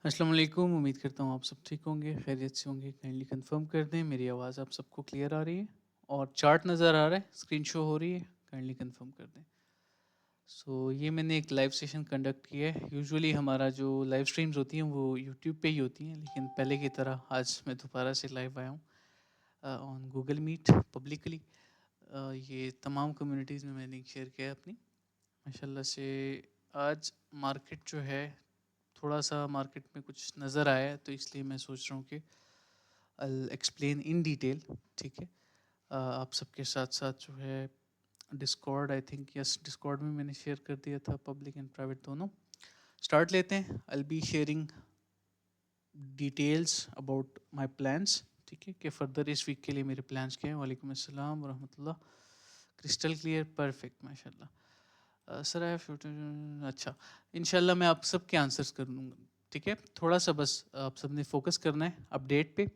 अस्सलाम वालेकुम। उम्मीद करता हूँ आप सब ठीक होंगे, खैरियत से होंगे। काइंडली कंफर्म कर दें मेरी आवाज़ आप सबको क्लियर आ रही है और चार्ट नज़र आ रहा है, स्क्रीन शो हो रही है। काइंडली कंफर्म कर दें। ये मैंने एक लाइव सेशन कंडक्ट किया है। यूजुअली हमारा जो लाइव स्ट्रीम्स होती हैं वो यूट्यूब पे ही होती हैं, लेकिन पहले की तरह आज मैं दोबारा से लाइव आया हूँ ऑन गूगल मीट पब्लिकली। ये तमाम कम्युनिटीज़ में मैंने शेयर किया है अपनी। माशाल्लाह से आज मार्केट जो है, थोड़ा सा मार्केट में कुछ नज़र आया है, तो इसलिए मैं सोच रहा हूँ कि आई एक्सप्लेन इन डिटेल। ठीक है। आप सबके साथ साथ जो है Discord, I think yes, Discord में मैंने शेयर कर दिया था, पब्लिक एंड प्राइवेट दोनों। स्टार्ट लेते हैं। I be sharing details about my plans. ठीक है, कि फर्दर इस वीक के लिए मेरे प्लान्स क्या हैं। वालेकुम अस्सलाम वरहमतुल्लाह। क्रिस्टल क्लियर, परफेक्ट, माशाल्लाह। सर आई हैव, अच्छा, इंशाल्लाह मैं आप सबके आंसर्स कर लूँगा। ठीक है, थोड़ा सा बस आप सबने फोकस करना है अपडेट पे।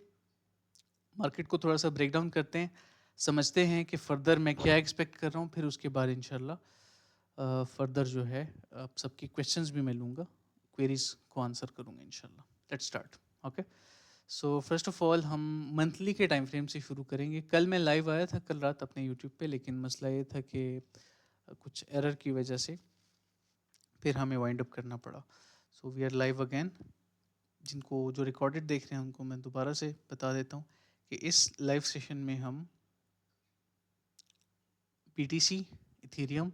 मार्केट को थोड़ा सा ब्रेक डाउन करते हैं, समझते हैं कि फ़र्दर मैं क्या एक्सपेक्ट कर रहा हूँ, फिर उसके बाद इंशाल्लाह फ़र्दर जो है आप सबकी क्वेश्चंस भी मैं लूँगा, क्वेरीज को आंसर करूँगा इंशाल्लाह। Let's start. Okay, so first of all हम मंथली के टाइम फ्रेम से शुरू करेंगे। कल मैं लाइव आया था कल रात अपने यूट्यूब पे, लेकिन मसला ये था कि कुछ एरर की वजह से फिर हमें वाइंड अप करना पड़ा। So we are live again. जिनको जो रिकॉर्डेड देख रहे हैं उनको मैं दोबारा से बता देता हूँ कि इस लाइव सेशन में हम PTC, Ethereum,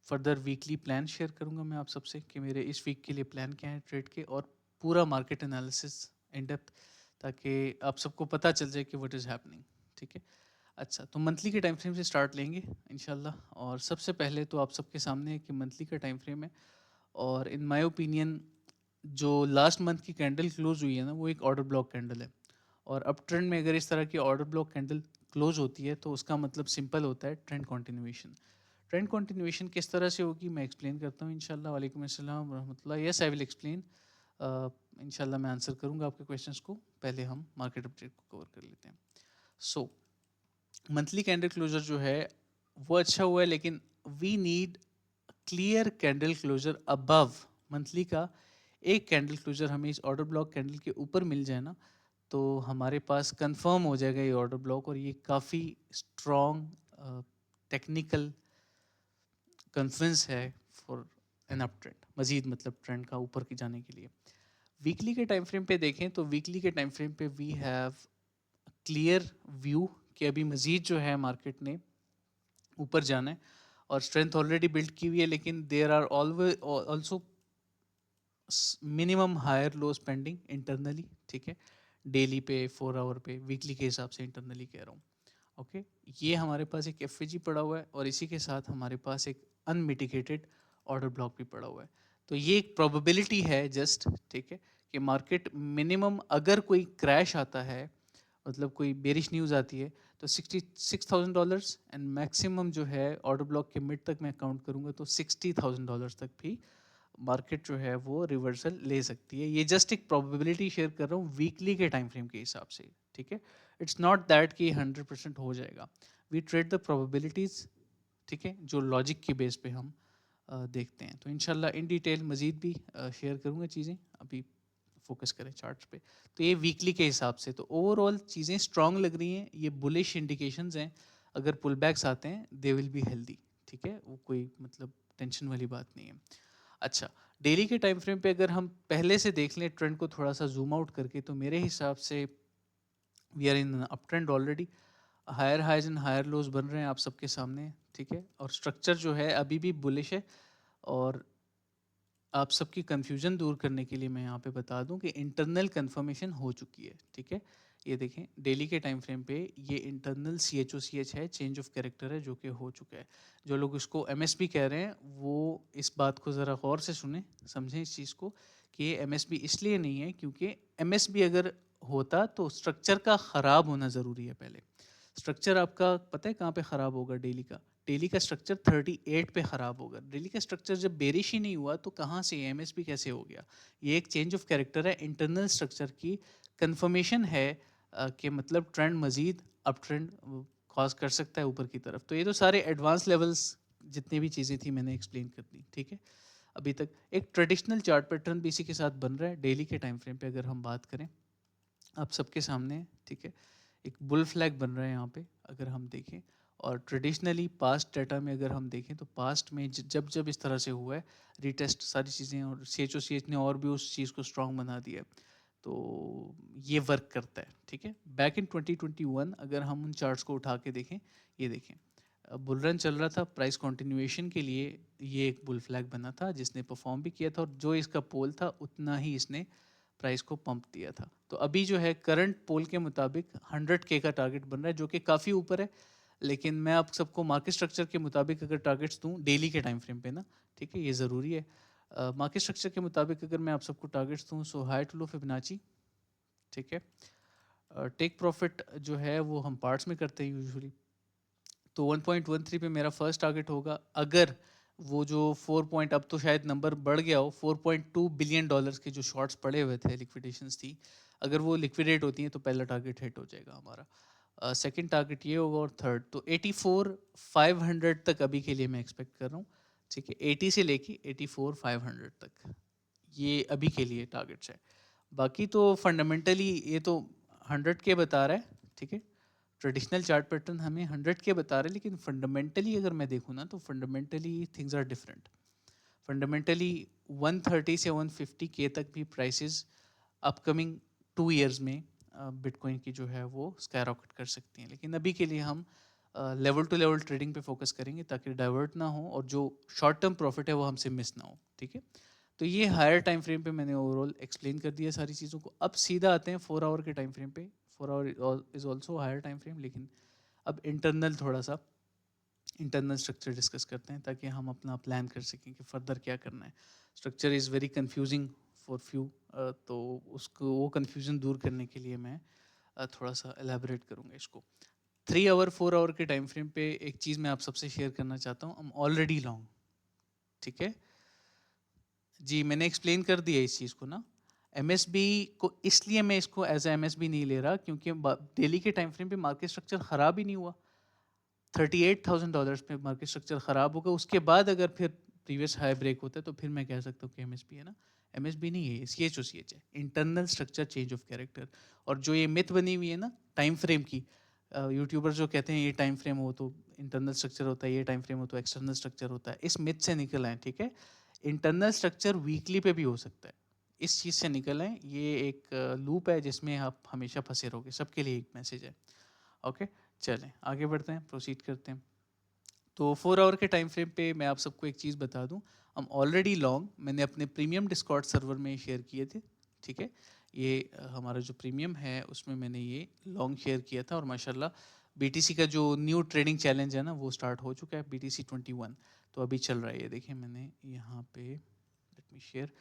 further weekly plan share करूंगा मैं आप सबसे कि मेरे इस वीक के लिए प्लान क्या है ट्रेड के, और पूरा मार्केट एनालिसिस इन डेप्थ, ताकि आप सबको पता चल जाए कि व्हाट इज़ हैपनिंग। ठीक है, अच्छा, तो मंथली के टाइम फ्रेम से स्टार्ट लेंगे इंशाल्लाह। और सबसे पहले तो आप सबके सामने है कि मंथली का टाइम फ्रेम है, और इन माय ओपिनियन जो लास्ट मंथ की कैंडल क्लोज हुई है ना, वो एक ऑर्डर ब्लॉक कैंडल है। और अब ट्रेंड में अगर इस तरह की ऑर्डर ब्लॉक कैंडल क्लोज होती है तो उसका मतलब सिंपल होता है ट्रेंड कंटिन्यूएशन। ट्रेंड कंटिन्यूएशन किस तरह से होगी मैं एक्सप्लेन करता हूँ इंशाल्लाह। वालेकुम अस्सलाम वरहमतुल्लाह। Yes, I will explain. इंशाल्लाह मैं आंसर करूँगा आपके क्वेश्चंस को। पहले हम मार्केट अपडेट को कवर कर लेते हैं। सो मंथली कैंडल क्लोजर जो है वो अच्छा हुआ है, लेकिन we need clear candle closure above monthly का। एक कैंडल क्लोजर हमें इस ऑर्डर ब्लॉक कैंडल के ऊपर मिल जाए ना, तो हमारे पास कंफर्म हो जाएगा ये ऑर्डर ब्लॉक, और ये काफ़ी स्ट्रॉन्ग टेक्निकल कन्फ्रेंस है फॉर एन अप ट्रेंड, मजीद मतलब ट्रेंड का ऊपर की जाने के लिए। वीकली के टाइम फ्रेम पे देखें तो वीकली के टाइम फ्रेम पे वी हैव क्लियर व्यू कि अभी मजीद जो है मार्केट ने ऊपर जाना है, और स्ट्रेंथ ऑलरेडी बिल्ड की हुई है, लेकिन there are always also minimum higher low spending internally. ठीक है, डेली पे, 4 आवर पे, वीकली के हिसाब से इंटरनली कह रहा हूँ। ओके, ये हमारे पास एक एफ पड़ा हुआ है, और इसी के साथ हमारे पास एक अनमिटिगेटेड ऑर्डर ब्लॉक भी पड़ा हुआ है। तो ये एक प्रोबेबिलिटी है जस्ट, ठीक है, कि मार्केट मिनिमम अगर कोई क्रैश आता है, मतलब कोई बेरिश न्यूज़ आती है, तो $66,000, एंड मैक्सिमम जो है ऑर्डर ब्लॉक के मिड तक मैं काउंट करूँगा तो $60,000 तक भी मार्केट जो है वो रिवर्सल ले सकती है। ये जस्ट एक प्रोबेबिलिटी शेयर कर रहा हूँ वीकली के टाइम फ्रेम के हिसाब से। ठीक है, इट्स नॉट दैट कि 100% हो जाएगा। We trade the probabilities. ठीक है, जो लॉजिक की बेस पे हम देखते हैं। तो इंशाल्लाह इन डिटेल मज़ीद भी शेयर करूँगा चीज़ें। अभी फोकस करें चार्ट्स पे। तो ये वीकली के हिसाब से तो ओवरऑल चीज़ें स्ट्रांग लग रही हैं। ये बुलिश इंडिकेशंस हैं। अगर पुल बैक्स आते हैं दे विल बी हेल्दी। ठीक है, वो कोई मतलब टेंशन वाली बात नहीं है। अच्छा, डेली के टाइम फ्रेम पे अगर हम पहले से देख लें ट्रेंड को थोड़ा सा जूम आउट करके, तो मेरे हिसाब से we are in up trend already. Higher highs and higher lows बन रहे हैं आप सबके सामने। ठीक है, और स्ट्रक्चर जो है अभी भी बुलिश है। और आप सबकी कन्फ्यूजन दूर करने के लिए मैं यहाँ पे बता दूँ कि इंटरनल कन्फर्मेशन हो चुकी है। ठीक है, ये देखें डेली के टाइम फ्रेम पे ये इंटरनल CHOCH है, चेंज ऑफ कैरेक्टर है, जो कि हो चुका है। जो लोग इसको MSB कह रहे हैं वो इस बात को ज़रा गौर से सुने, समझें इस चीज़ को कि ये MSB इसलिए नहीं है क्योंकि MSB अगर होता तो स्ट्रक्चर का ख़राब होना ज़रूरी है। पहले स्ट्रक्चर आपका पता है कहाँ पे ख़राब होगा? डेली का, डेली का स्ट्रक्चर 38 पे ख़राब होगा। डेली का स्ट्रक्चर जब बेरिश ही नहीं हुआ तो कहाँ से MSB कैसे हो गया? ये एक चेंज ऑफ कैरेक्टर है, इंटरनल स्ट्रक्चर की कंफर्मेशन है कि मतलब ट्रेंड मजीद अप ट्रेंड कॉज कर सकता है ऊपर की तरफ। तो ये तो सारे एडवांस लेवल्स जितनी भी चीज़ें थी मैंने एक्सप्लेन कर दी। ठीक है, अभी तक। एक ट्रेडिशनल चार्ट पैटर्न भी इसी के साथ बन रहा है डेली के टाइम फ्रेम पे अगर हम बात करें, आप सबके सामने है, ठीक है। एक बुल फ्लैग बन रहा है यहाँ पे अगर हम देखें, और ट्रेडिशनली पास्ट डाटा में अगर हम देखें तो पास्ट में जब जब इस तरह से हुआ है रीटेस्ट सारी चीज़ें, और CHOCH ने और भी उस चीज़ को स्ट्रॉन्ग बना दिया है, तो ये वर्क करता है, ठीक है। बैक इन 2021 अगर हम उन चार्ट्स को उठा के देखें, ये देखें बुल रन चल रहा था, प्राइस कंटिन्यूएशन के लिए ये एक बुल फ्लैग बना था जिसने परफॉर्म भी किया था, और जो इसका पोल था उतना ही इसने प्राइस को पंप दिया था। तो अभी जो है करंट पोल के मुताबिक 100K का टारगेट बन रहा है, जो कि काफ़ी ऊपर है, लेकिन मैं आप सबको मार्केट स्ट्रक्चर के मुताबिक अगर टारगेट्स दूं डेली के टाइम फ्रेम पे ना, ठीक है, ये ज़रूरी है। मार्केट स्ट्रक्चर के मुताबिक अगर मैं आप सबको टारगेट्स दूं, सो हाई टू लो फिबोनाची, ठीक है। टेक प्रॉफिट जो है वो हम पार्ट्स में करते हैं यूजुअली, तो 1.13 पे मेरा फर्स्ट टारगेट होगा। अगर वो जो 4 पॉइंट, अब तो शायद नंबर बढ़ गया हो, $4.2 बिलियन के जो शॉर्ट्स पड़े हुए थे, लिक्विडेशंस थी, अगर वो लिक्विडेट होती हैं तो पहला टारगेट हिट हो जाएगा हमारा। सेकंड टारगेट ये होगा, और थर्ड तो 84,500 तक अभी के लिए मैं एक्सपेक्ट कर रहा हूँ, ठीक है। 80 से लेके 84,500 तक ये अभी के लिए टारगेट्स है। बाकी तो फंडामेंटली ये तो 100K बता रहा है, ठीक है। ट्रेडिशनल चार्ट पैटर्न हमें 100K बता रहे हैं, लेकिन फंडामेंटली अगर मैं देखूँ ना तो fundamentally things are different. Fundamentally 130 से 150K तक भी प्राइसेस अपकमिंग 2 ईयर्स में बिटकॉइन की जो है वो स्काई रॉकेट कर सकती हैं, लेकिन अभी के लिए हम लेवल टू लेवल ट्रेडिंग पे फोकस करेंगे ताकि डाइवर्ट ना हो और जो शॉर्ट टर्म प्रॉफिट है वो हमसे मिस ना हो, ठीक है। तो ये हायर टाइम फ्रेम पे मैंने ओवरऑल एक्सप्लेन कर दिया सारी चीज़ों को। अब सीधा आते हैं 4 आवर के टाइम फ्रेम पे। 4 hour is also higher time frame, लेकिन अब इंटरनल थोड़ा सा इंटरनल स्ट्रक्चर डिस्कस करते हैं ताकि हम अपना प्लान कर सकें कि फर्दर क्या करना है। Structure is very confusing for few, तो उसको वो कंफ्यूजन दूर करने के लिए मैं थोड़ा सा एलैबोरेट करूँगा इसको। 3 आवर 4 आवर के टाइम फ्रेम पे एक चीज़ मैं आप सबसे शेयर करना चाहता हूँ, हम ऑलरेडी लॉन्ग, ठीक है जी। मैंने एक्सप्लेन कर दिया इस चीज़ को ना। MSB को इसलिए मैं इसको एज ए MSB नहीं ले रहा क्योंकि डेली के टाइम फ्रेम पे मार्केट स्ट्रक्चर ख़राब ही नहीं हुआ। $38,000 पे मार्केट स्ट्रक्चर ख़राब होगा, उसके बाद अगर फिर प्रीवियस हाई ब्रेक होता है तो फिर मैं कह सकता हूँ कि MSB है ना। MSB नहीं है, CHOCH है, internal structure change of character. और जो ये मिथ बनी हुई है ना टाइम फ्रेम की, यूट्यूबर्स जो कहते हैं ये टाइम फ्रेम हो तो इंटरनल स्ट्रक्चर होता है, ये टाइम फ्रेम हो तो एक्सटर्नल स्ट्रक्चर होता है, इस मिथ से निकल आए, ठीक है। इंटरनल स्ट्रक्चर वीकली पे भी हो सकता है, इस चीज़ से निकल आए। ये एक लूप है जिसमें आप हमेशा फंसे रहोगे, सबके लिए एक मैसेज है, ओके। चलें आगे बढ़ते हैं, प्रोसीड करते हैं। तो 4 आवर के टाइम फ्रेम पे मैं आप सबको एक चीज़ बता दूं, हम ऑलरेडी लॉन्ग मैंने अपने प्रीमियम डिस्कॉर्ड सर्वर में शेयर किए थे, ठीक है। ये हमारा जो प्रीमियम है उसमें मैंने ये लॉन्ग शेयर किया था, और माशाल्लाह BTC का जो न्यू ट्रेडिंग चैलेंज है ना वो स्टार्ट हो चुका है, BTC 21, तो अभी चल रहा है। ये देखिए मैंने यहाँ पे, लेट मी शेयर,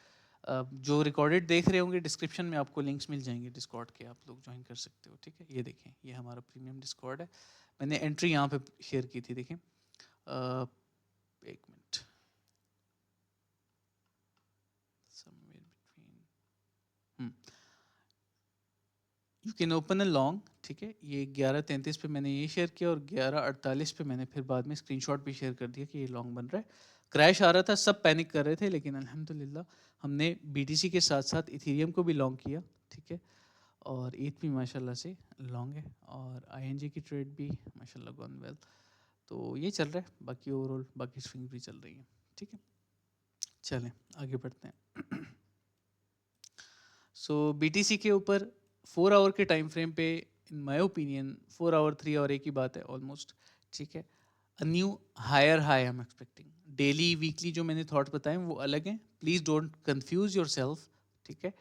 जो रिकॉर्डेड देख रहे होंगे डिस्क्रिप्शन में आपको लिंक्स मिल जाएंगे डिस्कॉर्ड के, आप लोग ज्वाइन कर सकते हो, ठीक है। ये देखें ये हमारा प्रीमियम डिस्कॉर्ड है, मैंने एंट्री यहाँ पे शेयर की थी, देखें। एक minute, somewhere between, you can open a long, ठीक है। ये 11:33 पे मैंने ये शेयर किया, और 11:48 पे मैंने फिर बाद में स्क्रीनशॉट भी शेयर कर दिया कि ये लॉन्ग बन रहा है। क्रैश आ रहा था, सब पैनिक कर रहे थे, लेकिन अल्हम्दुलिल्लाह हमने BTC के साथ साथ इथेरियम को भी लॉन्ग किया, ठीक है। और ईथ भी माशाल्लाह से लॉन्ग है, और ING की ट्रेड भी माशाल्लाह गॉन वेल। तो ये चल रहा है, बाकी ओवरऑल बाकी स्विंग भी चल रही है, ठीक है। चलें आगे बढ़ते हैं। सो BTC के ऊपर 4 आवर के टाइम फ्रेम पे in my opinion 4 hour 3 hour एक ही बात है ऑलमोस्ट, ठीक है। A new higher high I am expecting. Daily weekly जो मैंने थॉट्स बताए वो अलग हैं, please don't confuse yourself, ठीक है।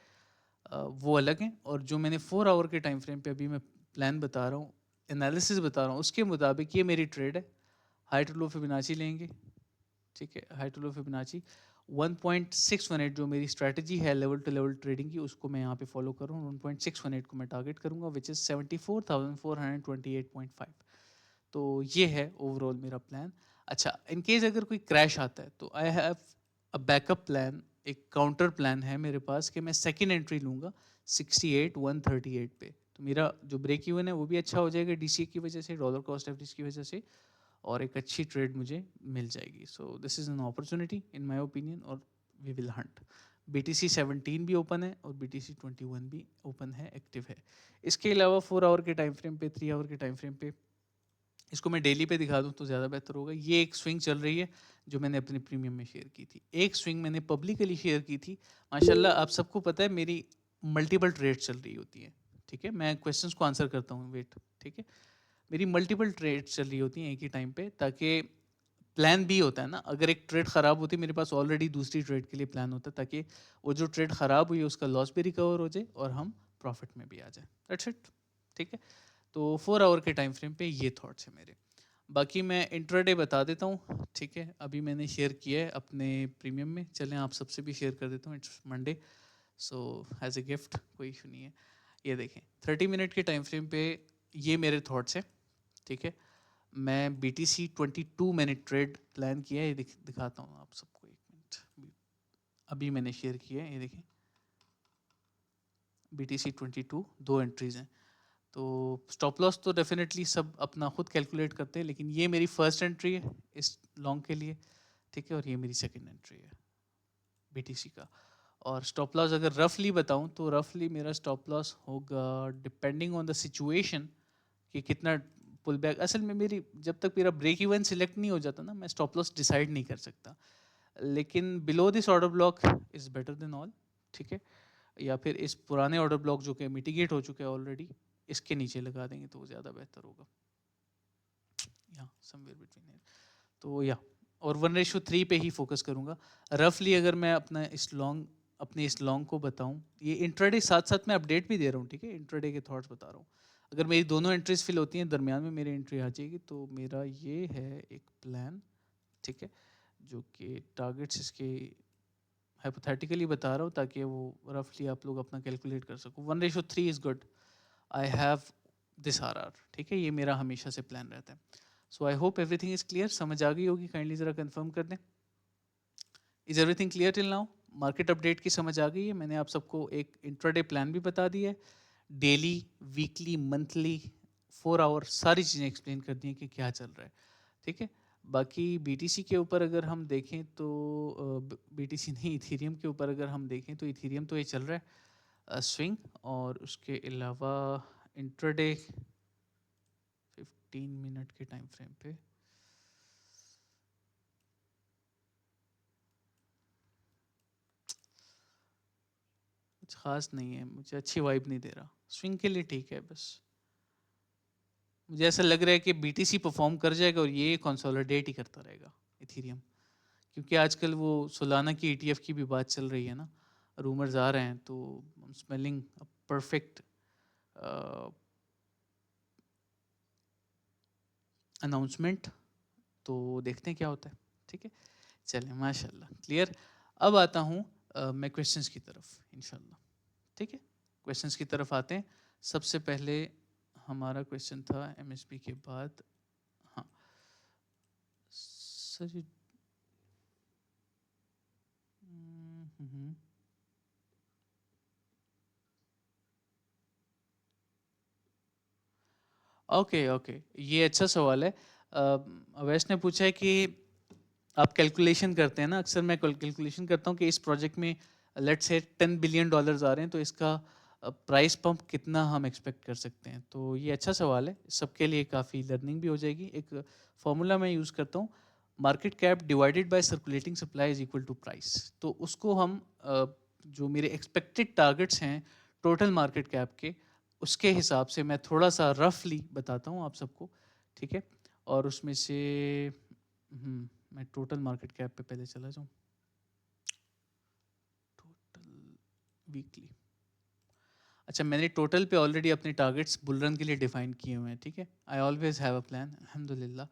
वो अलग हैं, और जो मैंने 4 आवर के टाइम फ्रेम पे अभी मैं प्लान बता रहा हूँ, एनालिसिस बता रहा हूँ, उसके मुताबिक ये मेरी ट्रेड है। हाई टू लो फिबोनाची लेंगे, ठीक है। हाई टू लो फिबोनाची 1.618 जो मेरी स्ट्रैटेजी है लेवल टू लेवल ट्रेडिंग की, उसको मैं यहाँ पे फॉलो कर रहा हूँ। 1.618 को मैं टारगेट करूँगा, विच इज़ 74,428.5। तो ये है ओवरऑल मेरा प्लान। अच्छा, इन केस अगर कोई क्रैश आता है तो I have a backup plan, एक काउंटर प्लान है मेरे पास कि मैं सेकेंड एंट्री लूँगा 68,138 पे। तो मेरा जो ब्रेक इवन है वो भी अच्छा हो जाएगा DCA की वजह से, डॉलर कॉस्ट एवरेज की वजह से, और एक अच्छी ट्रेड मुझे मिल जाएगी। So this is an opportunity in my opinion, और वी विल हंट। BTC 17 भी ओपन है और BTC 21 भी ओपन है, एक्टिव है। इसके अलावा 4 आवर के टाइम फ्रेम पे, 3 आवर के टाइम फ्रेम पे, इसको मैं डेली पे दिखा दूं तो ज़्यादा बेहतर होगा। ये एक स्विंग चल रही है जो मैंने अपने प्रीमियम में शेयर की थी। एक स्विंग मैंने पब्लिकली शेयर की थी। माशाल्लाह आप सबको पता है मेरी मल्टीपल ट्रेड चल रही होती है, ठीक है। मैं क्वेश्चंस को आंसर करता हूँ, वेट, ठीक है। मेरी मल्टीपल ट्रेड चल रही होती हैं एक ही टाइम पे, ताकि प्लान भी होता है ना, अगर एक ट्रेड ख़राब होती है मेरे पास ऑलरेडी दूसरी ट्रेड के लिए प्लान होता है, ताकि वो जो ट्रेड ख़राब हुई है उसका लॉस भी रिकवर हो जाए और हम प्रॉफिट में भी आ जाए। दैट्स इट, ठीक है। तो 4 आवर के टाइम फ्रेम पे ये थॉट्स है मेरे। बाकी मैं इंट्राडे बता देता हूँ, ठीक है। अभी मैंने शेयर किया है अपने प्रीमियम में, चलें आप सबसे भी शेयर कर देता हूँ। It's Monday, so as a gift, कोई इशू नहीं है। ये देखें 30 मिनट के टाइम फ्रेम पे ये मेरे थॉट्स हैं, ठीक है। मैं BTC 22 मैंने ट्रेड प्लान किया है, ये दिखाता हूँ आप सबको, एक मिनट। अभी मैंने शेयर किया है, ये देखें BTC 22 2 एंट्रीज हैं। तो स्टॉप लॉस तो डेफिनेटली सब अपना खुद कैलकुलेट करते हैं, लेकिन ये मेरी फर्स्ट एंट्री है इस लॉन्ग के लिए, ठीक है। और ये मेरी सेकंड एंट्री है BTC का। और स्टॉप लॉस अगर रफली बताऊं तो रफली मेरा स्टॉप लॉस होगा, डिपेंडिंग ऑन द सिचुएशन, कि कितना पुल बैक। असल में मेरी जब तक मेरा ब्रेक इवन सिलेक्ट नहीं हो जाता ना, मैं स्टॉप लॉस डिसाइड नहीं कर सकता। लेकिन below this order block is better than all, ठीक है। या फिर इस पुराने ऑर्डर ब्लॉक जो कि मिटिगेट हो चुके हैं ऑलरेडी, इसके नीचे लगा देंगे तो वो ज़्यादा बेहतर होगा, या समवेयर बिटवीन। तो या और 1:3 पे ही फोकस करूँगा रफली। अगर मैं अपने इस लॉन्ग को बताऊँ, ये इंट्राडे साथ साथ मैं अपडेट भी दे रहा हूँ, ठीक है। इंट्राडे के थॉट्स बता रहा हूँ। अगर मेरी दोनों एंट्रीज फिल होती हैं, दरमियान में मेरी एंट्री आ जाएगी, तो मेरा ये है एक प्लान, ठीक है, जो कि टारगेट्स इसके हाइपोथेटिकली बता रहा हूँ ताकि वो रफली आप लोग अपना कैलकुलेट कर सको। 1:3 is good. I have this RR, ठीक है। ये मेरा हमेशा से प्लान रहता है। So I hope everything is clear. समझ आ गई होगी, काइंडली ज़रा कंफर्म कर दें। Is everything clear till now? Market update की समझ आ गई है? मैंने आप सबको एक इंट्राडे प्लान भी बता दिया है, डेली, वीकली, मंथली, 4 आवर सारी चीज़ें एक्सप्लेन कर दी हैं कि क्या चल रहा है, ठीक है। बाकी BTC के ऊपर अगर हम देखें तो BTC नहीं, इथीरियम के ऊपर अगर हम देखें तो इथीरियम तो ये चल रहा है स्विंग, और उसके अलावा इंट्राडे 15 मिनट के टाइम फ्रेम पे कुछ खास नहीं है, मुझे अच्छी वाइब नहीं दे रहा। स्विंग के लिए ठीक है, बस मुझे ऐसा लग रहा है कि BTC परफॉर्म कर जाएगा और ये कंसोलिडेट ही करता रहेगा इथीरियम, क्योंकि आजकल वो सोलाना की ETF की भी बात चल रही है ना, रूमर्स आ रहे हैं, तो स्मेलिंग परफेक्ट अनाउंसमेंट। तो देखते हैं क्या होता है, ठीक है। चलें, माशाल्लाह क्लियर। अब आता हूँ मैं क्वेश्चंस की तरफ इंशाल्लाह, ठीक है। क्वेश्चंस की तरफ आते हैं। सबसे पहले हमारा क्वेश्चन था MSP के बाद, हाँ सर, ओके ओके, ये अच्छा सवाल है। अवैश ने पूछा है कि आप कैलकुलेशन करते हैं ना, अक्सर मैं कैलकुलेशन करता हूँ कि इस प्रोजेक्ट में लेट्स से $10 बिलियन आ रहे हैं, तो इसका प्राइस पंप कितना हम एक्सपेक्ट कर सकते हैं। तो ये अच्छा सवाल है, सबके लिए काफ़ी लर्निंग भी हो जाएगी। एक फॉर्मूला मैं यूज़ करता हूँ, market cap divided by circulating supply is equal to price. तो उसको हम जो मेरे एक्सपेक्टेड टारगेट्स हैं टोटल मार्केट कैप के, उसके हिसाब से मैं थोड़ा सा रफली बताता हूँ आप सबको, ठीक है। और उसमें से मैं टोटल मार्केट कैप पे पहले चला जाऊँ, टोटल वीकली। अच्छा, मैंने टोटल पे ऑलरेडी अपने टारगेट्स बुल रन के लिए डिफाइन किए हुए हैं, ठीक है। I always have a plan, अल्हम्दुलिल्लाह।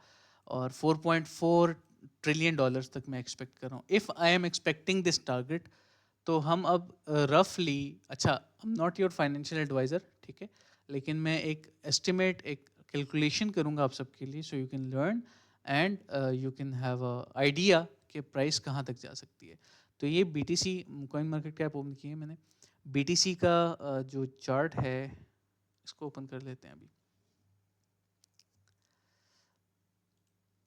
और 4.4 ट्रिलियन डॉलर्स तक मैं एक्सपेक्ट कर रहा हूँ। If I am expecting this target, तो हम अब रफली, अच्छा I am not your financial advisor, ठीक है, लेकिन मैं एक एस्टिमेट, एक कैलकुलेशन करूँगा आप सबके लिए, so you can learn and you can have a idea कि प्राइस कहाँ तक जा सकती है। तो ये BTC coin market cap open की है मैंने। BTC का जो चार्ट है, इसको ओपन कर लेते हैं अभी।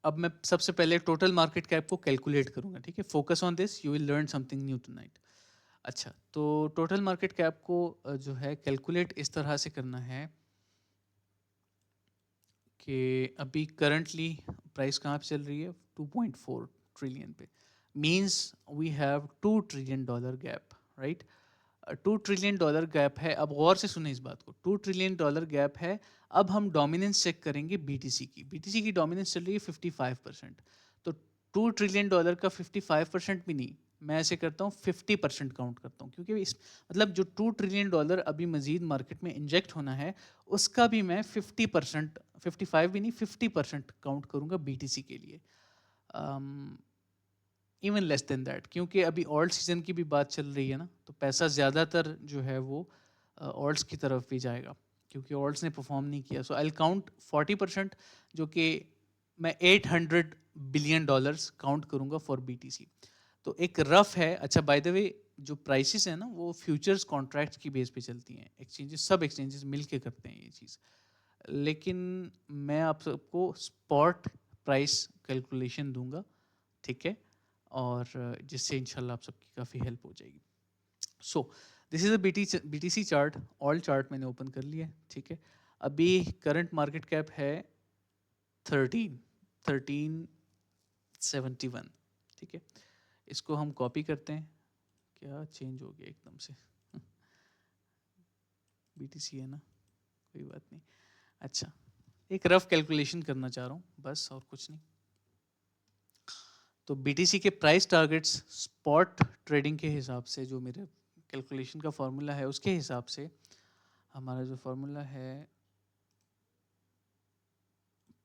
अब मैं सबसे पहले टोटल मार्केट कैप को कैलकुलेट करूंगा, ठीक है। Focus on this, you will learn something new tonight. अच्छा, तो टोटल मार्केट कैप को जो है कैलकुलेट इस तरह से करना है कि अभी करंटली प्राइस कहाँ पे चल रही है, 2.4 ट्रिलियन पे, means we have $2 trillion gap, right. $2 trillion gap है। अब गौर से सुने इस बात को, $2 ट्रिलियन गैप है। अब हम डोमिनेंस चेक करेंगे बीटीसी की। बीटीसी की डोमिनेंस चल रही है 55%। तो $2 ट्रिलियन का 55% भी नहीं, मैं ऐसे करता हूँ 50% काउंट करता हूँ, क्योंकि इस मतलब जो $2 ट्रिलियन अभी मजीद मार्केट में इंजेक्ट होना है, उसका भी मैं 50%, 55 भी नहीं 50% काउंट करूँगा बीटीसी के लिए, इवन लेस देन दैट, क्योंकि अभी ऑल्ट सीजन की भी बात चल रही है ना, तो पैसा ज़्यादातर जो है वो ऑल्ट्स की तरफ भी जाएगा, क्योंकि ऑल्ट्स ने परफॉर्म नहीं किया। सो आई काउंट 40%, जो कि मैं $800 बिलियन काउंट करूँगा फॉर बीटीसी। तो एक रफ है। अच्छा, बाय द वे जो प्राइसेस है ना, वो फ्यूचर्स कॉन्ट्रैक्ट्स की बेस पे चलती हैं, एक्सचेंजेस, सब एक्सचेंजेस मिल के करते हैं ये चीज़, लेकिन मैं आप सबको स्पॉट प्राइस कैलकुलेशन दूंगा, ठीक है, और जिससे इंशाल्लाह आप सबकी काफ़ी हेल्प हो जाएगी। So this is a BTC chart, all chart मैंने ओपन कर लिया है, ठीक है। अभी करंट मार्केट कैप है 1371, ठीक है। इसको हम कॉपी करते हैं, क्या चेंज हो गया एकदम से, बीटीसी है ना, कोई बात नहीं। अच्छा, एक रफ कैलकुलेशन करना चाह रहा हूँ बस, और कुछ नहीं। तो बीटीसी के प्राइस टारगेट्स स्पॉट ट्रेडिंग के हिसाब से, जो मेरे कैलकुलेशन का फॉर्मूला है उसके हिसाब से, हमारा जो फॉर्मूला है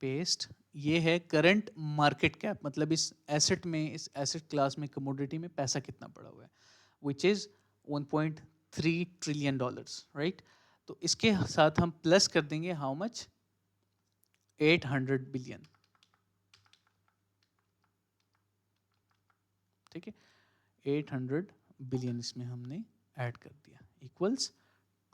पेस्ट, ये है करंट मार्केट कैप, मतलब इस एसेट में, इस एसेट क्लास में, कमोडिटी में पैसा कितना पड़ा हुआ है, विच इज़ $1.3 ट्रिलियन, राइट। तो इसके साथ हम प्लस कर देंगे हाउ मच, 800 बिलियन, ठीक है। 800 बिलियन इसमें हमने ऐड कर दिया, इक्वल्स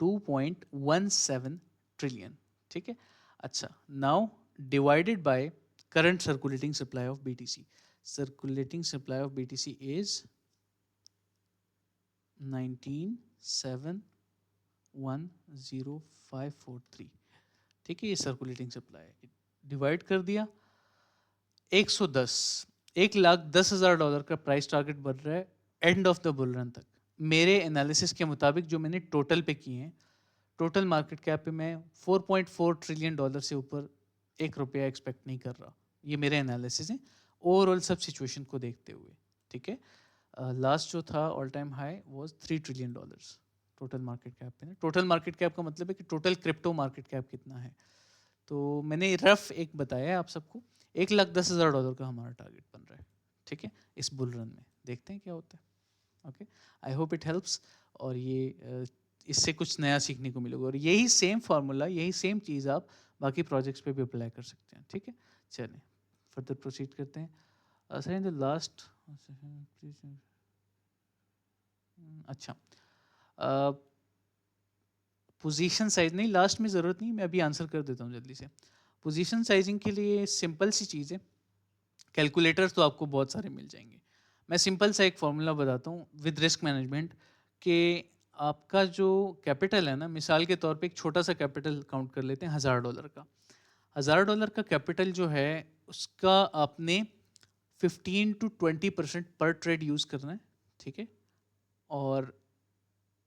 2.17 ट्रिलियन, ठीक है। अच्छा, now divided by current circulating supply of BTC. Circulating supply of BTC is 19,710,543, ठीक है। ये सर्कुलेटिंग सप्लाई है, डिवाइड कर दिया 110, $1,10,000 का प्राइस टारगेट बढ़ रहा है end of the bull run तक। मेरे एनालिसिस के मुताबिक जो मैंने टोटल पे किए हैं, टोटल मार्केट कैप पे मैं $4.4 ट्रिलियन से ऊपर ₹1 एक्सपेक्ट नहीं कर रहा। ये मेरे एनालिसिस हैं ओवरऑल सब सिचुएशन को देखते हुए, ठीक है। लास्ट जो था all time high was $3 trillion total market cap पे ना। टोटल मार्केट कैप का मतलब है कि टोटल क्रिप्टो मार्केट कैप कितना है। तो मैंने रफ एक बताया है आप सबको, $1,10,000 का हमारा टारगेट बन रहा है, ठीक है, इस बुल रन में। देखते हैं क्या होता है, okay. I hope it helps, और ये इससे कुछ नया सीखने को मिलेगा, और यही सेम फार्मूला, यही सेम चीज़ आप बाकी प्रोजेक्ट्स पे भी अप्लाई कर सकते हैं, ठीक है। चलें फर्दर प्रोसीड करते हैं। सर द लास्ट, अच्छा, पोजीशन साइज नहीं, लास्ट में ज़रूरत नहीं, मैं अभी आंसर कर देता हूँ जल्दी से। पोजीशन साइजिंग के लिए सिंपल सी चीज़ है, कैलकुलेटर्स तो आपको बहुत सारे मिल जाएंगे। मैं सिंपल सा एक फॉर्मूला बताता हूँ विद रिस्क मैनेजमेंट, कि आपका जो कैपिटल है ना, मिसाल के तौर पे एक छोटा सा कैपिटल काउंट कर लेते हैं $1,000 का। $1,000 का कैपिटल जो है उसका आपने 15 to 20% पर ट्रेड यूज़ करना है, ठीक है। और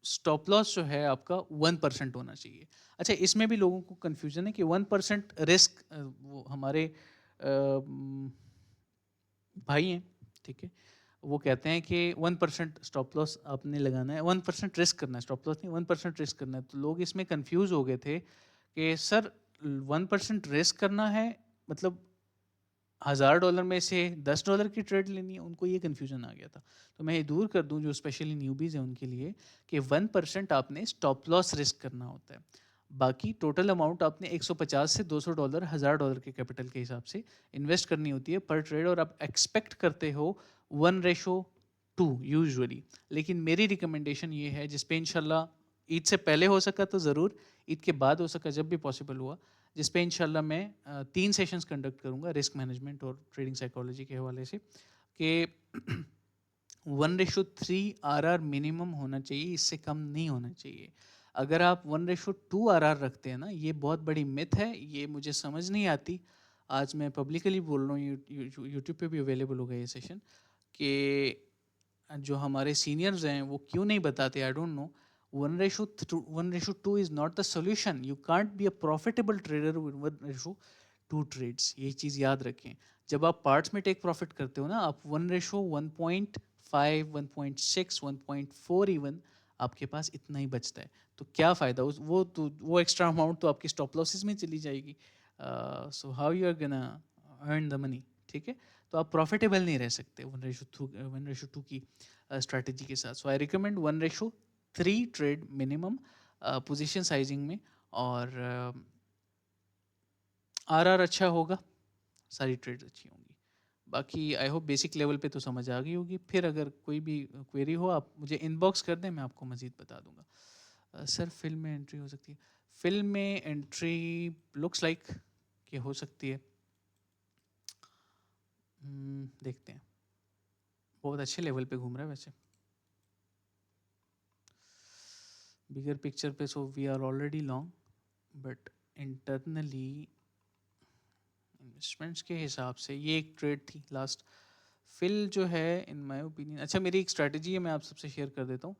स्टॉप लॉस जो है आपका 1% होना चाहिए। अच्छा, इसमें भी लोगों को कन्फ्यूजन है कि 1% रिस्क, वो हमारे भाई हैं, ठीक है, वो कहते हैं कि 1% स्टॉप लॉस आपने लगाना है, 1% रिस्क करना है, स्टॉप लॉस नहीं 1% रिस्क करना है। तो लोग इसमें कंफ्यूज हो गए थे कि सर 1% रिस्क करना है, मतलब $1,000 में से $10 की ट्रेड लेनी है, उनको ये कन्फ्यूजन आ गया था। तो मैं ये दूर कर दूं जो स्पेशली न्यूबीज़ हैं उनके लिए, कि 1% आपने स्टॉप लॉस रिस्क करना होता है, बाकी टोटल अमाउंट आपने $150 से $200, $1,000 के कैपिटल के हिसाब से इन्वेस्ट करनी होती है पर ट्रेड, और आप एक्सपेक्ट करते हो 1:2 यूजुअली। लेकिन मेरी रिकमेंडेशन ये है, जिस पे इंशाल्लाह ईद से पहले हो सका तो ज़रूर, ईद के बाद हो सका जब भी पॉसिबल हुआ, जिस पे इंशाल्लाह मैं 3 सेशंस कंडक्ट करूँगा रिस्क मैनेजमेंट और ट्रेडिंग साइकोलॉजी के हवाले से कि 1:3 आरआर मिनिमम होना चाहिए, इससे कम नहीं होना चाहिए। अगर आप 1:2 आरआर रखते हैं ना, ये बहुत बड़ी मिथ है, ये मुझे समझ नहीं आती। आज मैं पब्लिकली बोल रहा हूँ, यूट्यूब पे भी अवेलेबल होगा ये सेशन, कि जो हमारे सीनियर्स हैं वो क्यों नहीं बताते, I don't know. 1:2 is not the solution. You can't be a profitable trader with 1:2 trades. ये चीज़ याद रखें। जब आप पार्ट्स में टेक प्रॉफिट करते हो ना, आप 1:1.5, 1.6, 1.4 इवन आपके पास इतना ही बचता है। तो क्या फ़ायदा उस वो एक्स्ट्रा अमाउंट तो आपकी स्टॉप लॉसेस में चली जाएगी। So how you are gonna earn the money, ठीक है। तो आप प्रॉफिटेबल नहीं रह सकते 1:2 की स्ट्रैटेजी के साथ। So I recommend 1:3 trade minimum position sizing में, और आरआर अच्छा होगा, सारी ट्रेड्स अच्छी होंगी। बाकी आई होप बेसिक लेवल पे तो समझ आ गई होगी। फिर अगर कोई भी क्वेरी हो आप मुझे इनबॉक्स कर दें, मैं आपको मज़ीद बता दूंगा। सर फिल्म में एंट्री हो सकती है? फिल्म में एंट्री लुक्स लाइक कि हो सकती है। देखते हैं। बहुत अच्छे लेवल पे घूम रहा है वैसे बिगर पिक्चर पे। So we are already long, but internally investments के हिसाब से ये एक ट्रेड थी लास्ट। फिल जो है इन माय ओपिनियन, अच्छा मेरी एक स्ट्रैटेजी है, मैं आप सबसे शेयर कर देता हूँ।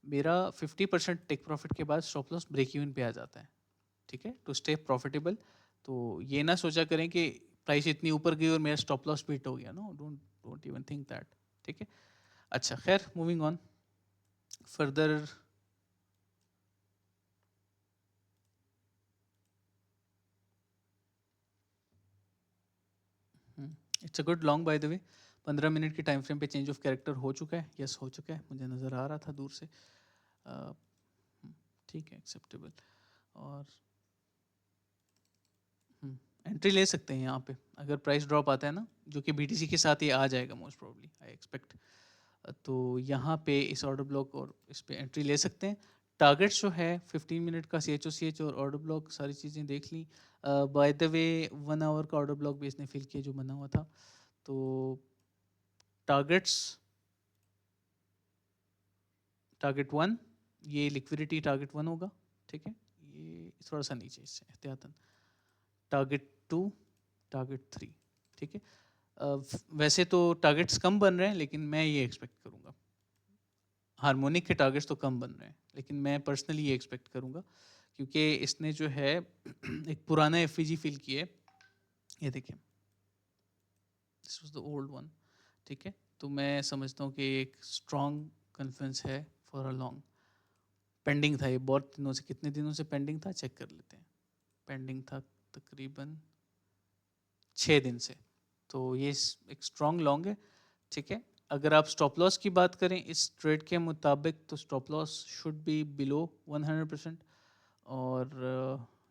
मेरा 50% टेक प्रॉफिट के बाद स्टॉप लॉस ब्रेक इवन पे आ जाता है, ठीक है, टू स्टे प्रॉफिटेबल। तो ये ना सोचा करें कि प्राइस इतनी ऊपर गई और मेरा स्टॉप लॉस बीट हो गया। No, don't even think that, ठीक है। अच्छा खैर, moving on further. It's a good long by the way. 15 minute की टाइम फ्रेम पे चेंज ऑफ कैरेक्टर हो चुका है। यस हो चुका है, मुझे नज़र आ रहा था दूर से। ठीक है, एक्सेप्टेबल। और एंट्री ले सकते हैं यहाँ पे अगर प्राइस ड्रॉप आता है ना, जो कि बीटीसी के साथ ये आ जाएगा मोस्ट प्रोबेबली, आई एक्सपेक्ट। तो यहाँ पे इस ऑर्डर ब्लॉक और इस पे एंट्री ले सकते हैं। टारगेट्स जो है 15 मिनट का CHOCH और ऑर्डर ब्लॉक, सारी चीज़ें देख ली। बाय द वे 1 आवर का ऑर्डर ब्लॉक भी इसने फिल किया जो बना हुआ था। तो टारगेट्स, टारगेट 1, ये लिक्विडिटी टारगेट 1 होगा, ठीक है। ये थोड़ा सा नीचे इससे एहतियातन। टारगेट 2, टारगेट 3, ठीक है। वैसे तो टारगेट्स कम बन रहे हैं, लेकिन मैं ये एक्सपेक्ट करूँगा, हार्मोनिक के टारगेट्स तो कम बन रहे हैं, लेकिन मैं पर्सनली ये एक्सपेक्ट करूँगा क्योंकि इसने जो है एक पुराना FVG फिल किया है। ये देखिए, this was the old one, ठीक है। तो मैं समझता हूँ कि एक स्ट्रॉन्ग कन्फ्लुएंस है फॉर अ लॉन्ग। पेंडिंग था ये बहुत दिनों से, कितने दिनों से पेंडिंग था चेक कर लेते हैं। पेंडिंग था तकरीबन 6 दिन से। तो ये एक स्ट्रॉन्ग लॉन्ग है, ठीक है। अगर आप स्टॉप लॉस की बात करें इस ट्रेड के मुताबिक, तो stop loss should be below 100%। और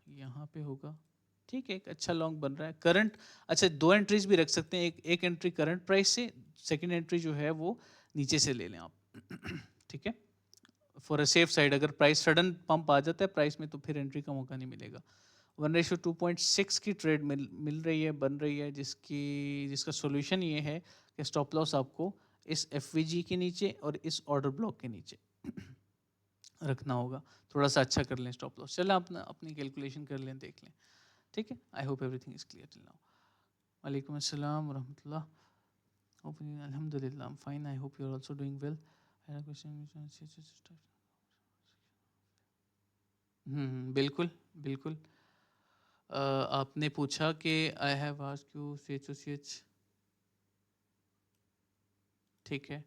यहाँ पे होगा, ठीक है, एक अच्छा लॉन्ग बन रहा है करंट। अच्छा, 2 एंट्रीज भी रख सकते हैं, एक एंट्री करंट प्राइस से, सेकंड एंट्री जो है वो नीचे से ले लें आप ठीक है, फॉर अ सेफ साइड। अगर प्राइस सडन पंप आ जाता है प्राइस में, तो फिर एंट्री का मौका नहीं मिलेगा। 1:2.6 की ट्रेड मिल रही है, बन रही है, जिसका सोल्यूशन ये है कि स्टॉप लॉस आपको इस FVG के नीचे और इस ऑर्डर ब्लॉक के नीचे रखना होगा। थोड़ा सा अच्छा कर लें स्टॉप लॉस। चलें अपना अपनी कैलकुलेशन कर लें, देख लें, ठीक है। I hope everything is clear till now. वालेकुम अस्सलाम वरहमतुल्लाह। अल्हम्दुलिल्लाह, I am fine, I hope you are also doing well. बिल्कुल बिल्कुल। आपने पूछा कि I have asked you CHOCH, ठीक है।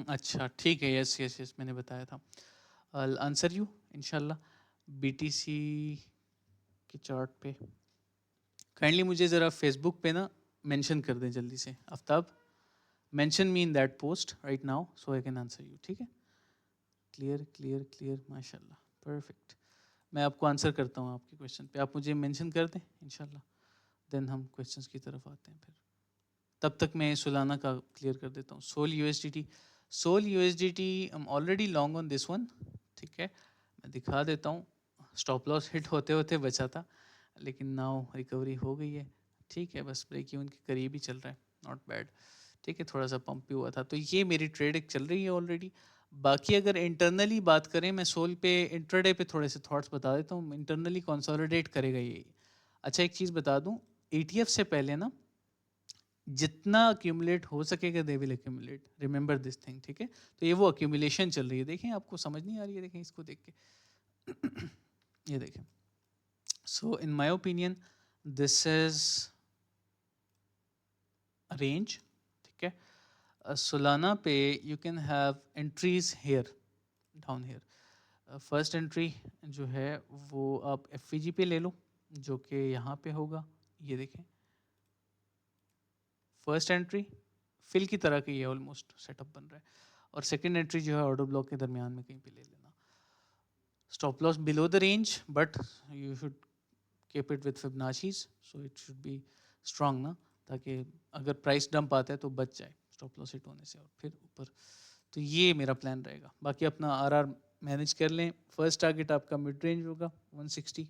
अच्छा ठीक है, यस यस यस, मैंने बताया था। I'll आंसर यू इंशाल्लाह। BTC के चार्ट पे काइंडली मुझे ज़रा फेसबुक पे ना मेंशन कर दें जल्दी से, Aftab, mention me in that post right now so I can answer you, ठीक है। क्लियर क्लियर क्लियर, माशाल्लाह, परफेक्ट। मैं आपको आंसर करता हूँ आपके क्वेश्चन पे, आप मुझे मेंशन कर दें इंशाल्लाह, देन हम क्वेश्चंस की तरफ आते हैं। फिर तब तक मैं सोलाना का क्लियर कर देता हूँ। Sol USDT, Sol USDT I am already long on this one, ठीक है, मैं दिखा देता हूँ। स्टॉप लॉस हिट होते होते बचा था, लेकिन नाउ रिकवरी हो गई है, ठीक है, बस ब्रेक इवन के करीब ही चल रहा है, नॉट बैड, ठीक है, थोड़ा सा पंप भी हुआ था। तो ये मेरी ट्रेड एक चल रही है ऑलरेडी। बाकी अगर इंटरनली बात करें, मैं सोल पे इंट्राडे पे थोड़े से थॉट्स बता देता हूँ। इंटरनली कंसोलिडेट करेगा ये। अच्छा, एक चीज़ बता दूँ, ETF से पहले ना जितना अक्यूमुलेट हो सकेगा they will accumulate, remember this thing, ठीक है। तो ये वो अक्यूमुलेशन चल रही है, देखें, आपको समझ नहीं आ रही है, देखें इसको देख के ये देखें। So in my opinion this is range, ठीक है। सोलाना पे you can have entries here, down here. First entry जो है वो आप एफ पे ले लो, जो कि यहाँ पे होगा, ये देखें फर्स्ट एंट्री फिल की तरह की है, ऑलमोस्ट सेटअप बन रहा है। और सेकंड एंट्री जो है ऑर्डर ब्लॉक के दरमियान में कहीं पे ले लेना। Stop loss below the range, but you should keep it with Fibonaccis, so it should be strong ना, ताकि अगर प्राइस डंप आता है तो बच जाए स्टॉप लॉस हिट होने से और फिर ऊपर। तो ये मेरा प्लान रहेगा। बाकी अपना आरआर मैनेज कर लें। फर्स्ट टारगेट आपका मिड रेंज होगा 160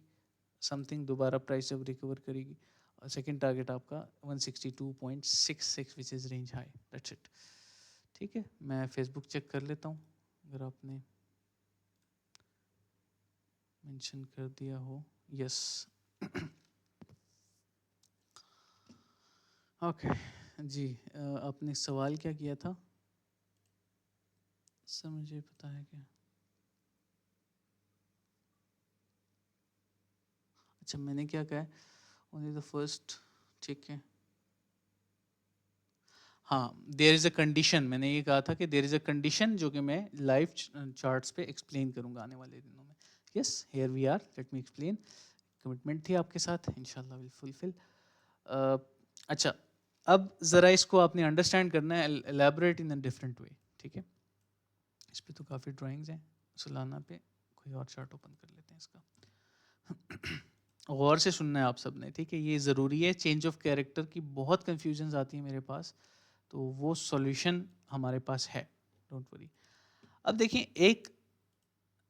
समथिंग, दोबारा प्राइस जब रिकवर करेगी। और सेकंड टारगेट आपका 162.66 which is range high, that's it, ठीक है। मैं फेसबुक चेक कर लेता हूँ, अगर आपने मेंशन कर दिया हो, यस ओके जी। आपने सवाल क्या किया था सर, मुझे पता है क्या? अच्छा, मैंने क्या कहा है, ओनली द फर्स्ट, ठीक है। हाँ, देयर इज़ अ कंडीशन, मैंने ये कहा था कि देयर इज़ अ कंडीशन जो कि मैं लाइव चार्ट्स पे एक्सप्लेन करूँगा आने वाले दिनों में। Yes, here we are, let me explain. Commitment थी आपके साथ, इंशाल्लाह विल फुलफिल। अच्छा, अब ज़रा इसको आपने अंडरस्टैंड करना है, elaborate in a different way, ठीक है। इस पे तो काफ़ी ड्राइंग्स हैं, सुलाना पे कोई और चार्ट ओपन कर लेते हैं इसका। गौर से सुनना है आप सब ने, ठीक है, ये ज़रूरी है। चेंज ऑफ कैरेक्टर की बहुत कन्फ्यूजन्स आती हैं मेरे पास, तो वो सॉल्यूशन हमारे पास है, डोंट वरी। अब देखिए, एक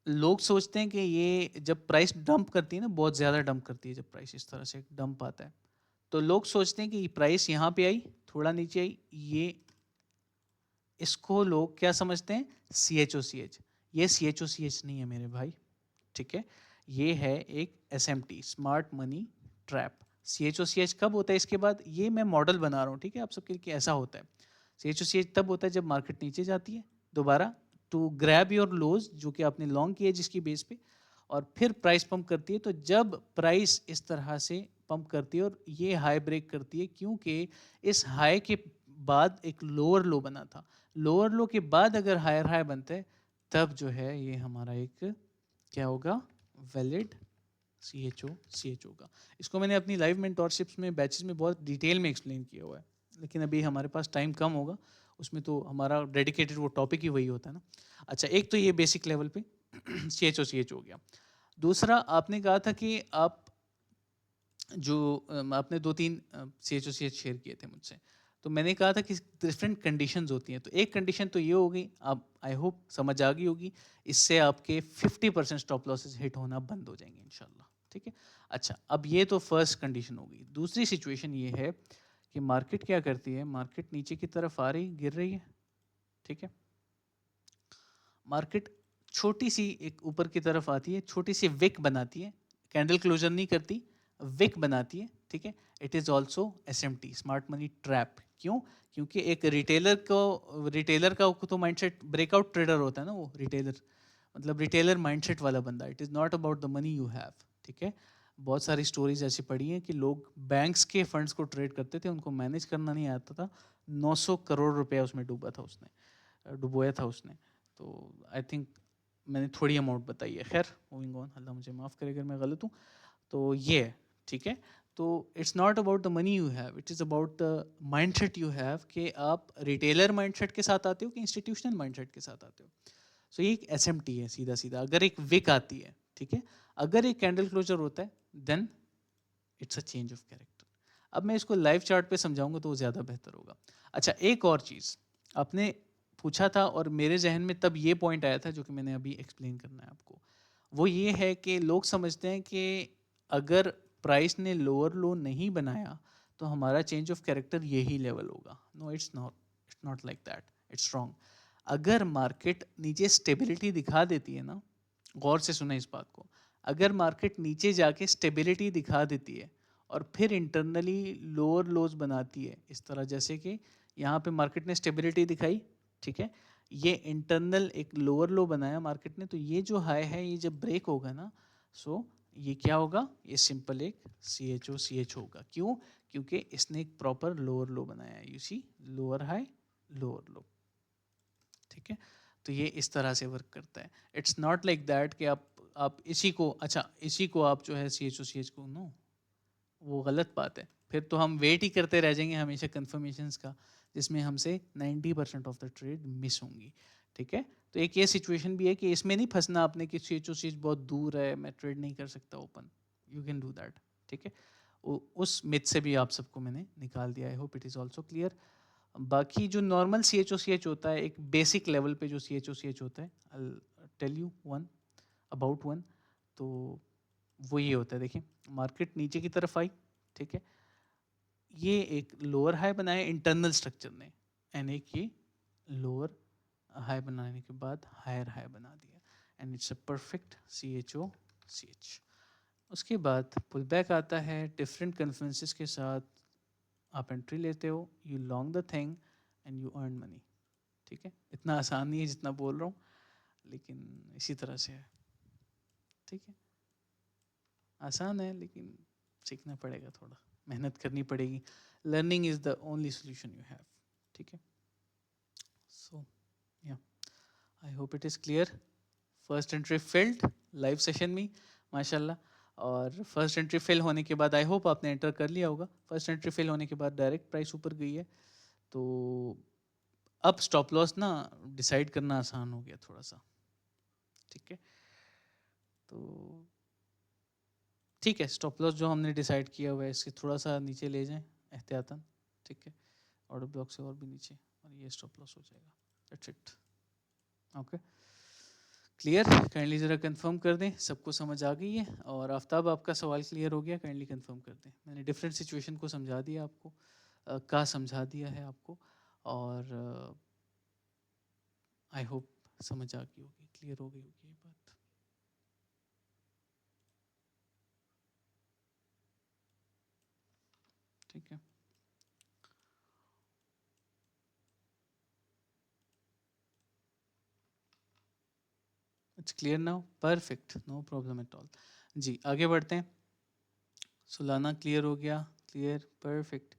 लोग सोचते हैं कि ये जब प्राइस डंप करती है ना, बहुत ज़्यादा डंप करती है, जब प्राइस इस तरह से डंप आता है, तो लोग सोचते हैं कि प्राइस यहाँ पे आई, थोड़ा नीचे आई, ये इसको लोग क्या समझते हैं, CHOCH। ये CHOCH नहीं है मेरे भाई, ठीक है, ये है एक SMT, smart money trap. CHOCH कब होता है इसके बाद, ये मैं मॉडल बना रहा हूँ, ठीक है, आप सबके लिए ऐसा होता है। CHOCH तब होता है जब मार्केट नीचे जाती है दोबारा, टू ग्रैब योर लोज जो कि आपने लॉन्ग किया जिसकी बेस पे, और फिर प्राइस पंप करती है। तो जब प्राइस इस तरह से पंप करती है और ये हाई ब्रेक करती है, क्योंकि इस हाई के बाद एक लोअर लो बना था, लोअर लो के बाद अगर हायर हाई बनता है, तब जो है ये हमारा एक क्या होगा, वैलिड CHO होगा। इसको मैंने अपनी लाइव मेंटोरशिप्स में, बैचेस में बहुत डिटेल में एक्सप्लेन किया हुआ है, लेकिन अभी हमारे पास टाइम कम होगा, उसमें तो हमारा डेडिकेटेड वो टॉपिक ही वही होता है ना। अच्छा, एक तो ये बेसिक लेवल पे CHO हो गया। दूसरा, आपने कहा था कि आप जो आपने 2-3 CHO शेयर किए थे मुझसे, तो मैंने कहा था कि डिफरेंट कंडीशंस होती हैं। तो एक कंडीशन तो ये होगी, आप आई होप समझ आ गई होगी, इससे आपके 50% स्टॉप लॉसेस हिट होना बंद हो जाएंगे इंशाल्लाह, ठीक है। अच्छा, अब ये तो फर्स्ट कंडीशन होगी। दूसरी सिचुएशन ये है कि मार्केट क्या करती है, मार्केट नीचे की तरफ आ रही, गिर रही है, ठीक है। मार्केट छोटी सी एक ऊपर की तरफ आती है, छोटी सी विक बनाती है, कैंडल क्लोजर नहीं करती, विक बनाती है, ठीक है। It is also SMT, smart money trap. क्यों? क्योंकि एक रिटेलर का तो माइंडसेट ब्रेकआउट ट्रेडर होता है ना, वो रिटेलर मतलब रिटेलर माइंडसेट वाला बंदा। It is not about the money you have, ठीक है। बहुत सारी स्टोरीज ऐसी पढ़ी हैं कि लोग बैंक्स के फंड्स को ट्रेड करते थे, उनको मैनेज करना नहीं आता था, 900 करोड़ रुपया उसमें डूबा था उसने, डुबोया था उसने। तो आई थिंक मैंने थोड़ी अमाउंट बताई है। खैर, मूविंग ऑन, अल्लाह मुझे माफ़ करे अगर मैं गलत हूँ। तो ये ठीक है। तो it's not about the money you have, it is about the mindset you have, कि आप रिटेलर माइंडसेट के साथ आते हो कि इंस्टीट्यूशनल माइंडसेट के साथ आते हो। सो ये एक SMT है सीधा सीधा। अगर एक विक आती है, ठीक है, अगर एक कैंडल क्लोजर होता है, then it's a change of character. अब मैं इसको लाइव चार्ट पे समझाऊंगा तो वो ज़्यादा बेहतर होगा। अच्छा, एक और चीज़, आपने पूछा था और मेरे जहन में तब ये पॉइंट आया था जो कि मैंने अभी एक्सप्लेन करना है आपको। वो ये है कि लोग समझते हैं कि अगर प्राइस ने लोअर लो नहीं बनाया तो हमारा चेंज ऑफ कैरेक्टर यही लेवल होगा। No, it's not like that, it's wrong. अगर मार्केट नीचे स्टेबिलिटी दिखा देती है ना, गौर से सुना इस बात को, अगर मार्केट नीचे जाके स्टेबिलिटी दिखा देती है और फिर इंटरनली लोअर लोज बनाती है इस तरह, जैसे कि यहाँ पे मार्केट ने स्टेबिलिटी दिखाई, ठीक है, ये इंटरनल एक लोअर लो बनाया मार्केट ने, तो ये जो हाई है ये जब ब्रेक होगा ना, सो ये क्या होगा, ये सिंपल एक CH होगा। क्यों? क्योंकि इसने एक प्रॉपर लोअर लो बनाया है। You see, lower high lower low, ठीक है। तो ये इस तरह से वर्क करता है। इट्स नॉट लाइक दैट कि आप इसी को, अच्छा इसी को आप जो है CH को, नो, वो गलत बात है। फिर तो हम वेट ही करते रह जाएंगे हमेशा कंफर्मेशंस का, जिसमें हमसे 90% ऑफ द ट्रेड मिस होंगी, ठीक है। तो एक ये सिचुएशन भी है कि इसमें नहीं फंसना आपने कि CH बहुत दूर है, मैं ट्रेड नहीं कर सकता open, you can do that, ठीक है। उस मिथ से भी आप सबको मैंने निकाल दिया। I hope it is also clear. बाकी जो नॉर्मल CH होता है, एक बेसिक लेवल पे जो CH होता है, I tell you one about one, तो वो ये होता है। देखिए, मार्केट नीचे की तरफ आई, ठीक है, ये एक लोअर हाई बनाया इंटरनल स्ट्रक्चर ने, एंड एक ये लोअर हाई बनाने के बाद हायर हाई बना दिया, and it's a perfect CH। उसके बाद पुल बैक आता है डिफरेंट कन्फ्लुएंसेस के साथ, आप एंट्री लेते हो, you long the thing and you earn money, ठीक है। इतना आसान नहीं है जितना बोल रहा हूँ, लेकिन इसी तरह से है, ठीक है। आसान है लेकिन सीखना पड़ेगा, थोड़ा मेहनत करनी पड़ेगी। Learning is the only solution you have, ठीक है। सो या, I hope it is clear. First entry failed live session में, माशाल्लाह। और फर्स्ट एंट्री फेल होने के बाद आई होप आपने एंटर कर लिया होगा। फर्स्ट एंट्री फेल होने के बाद डायरेक्ट प्राइस ऊपर गई है, तो अब स्टॉप लॉस ना डिसाइड करना आसान हो गया थोड़ा सा, ठीक है। तो ठीक है, स्टॉप लॉस जो हमने डिसाइड किया हुआ है इसके थोड़ा सा नीचे ले जाएं एहतियातन, ठीक है, ऑर्डर ब्लॉक से और भी नीचे, और ये स्टॉप लॉस हो जाएगा। That's it, okay, clear. Kindly ज़रा कंफर्म कर दें, सबको समझ आ गई है। और आफ्ताब, आपका सवाल क्लियर हो गया, काइंडली कंफर्म कर दें। मैंने डिफरेंट सिचुएशन को समझा दिया आपको, का समझा दिया है आपको, और आई होप समझ आ गई होगी, क्लियर हो गई होगी ये बात, ठीक है। It's clear now, perfect, no problem at all. जी आगे बढ़ते हैं। सोलाना क्लियर हो गया, clear, perfect.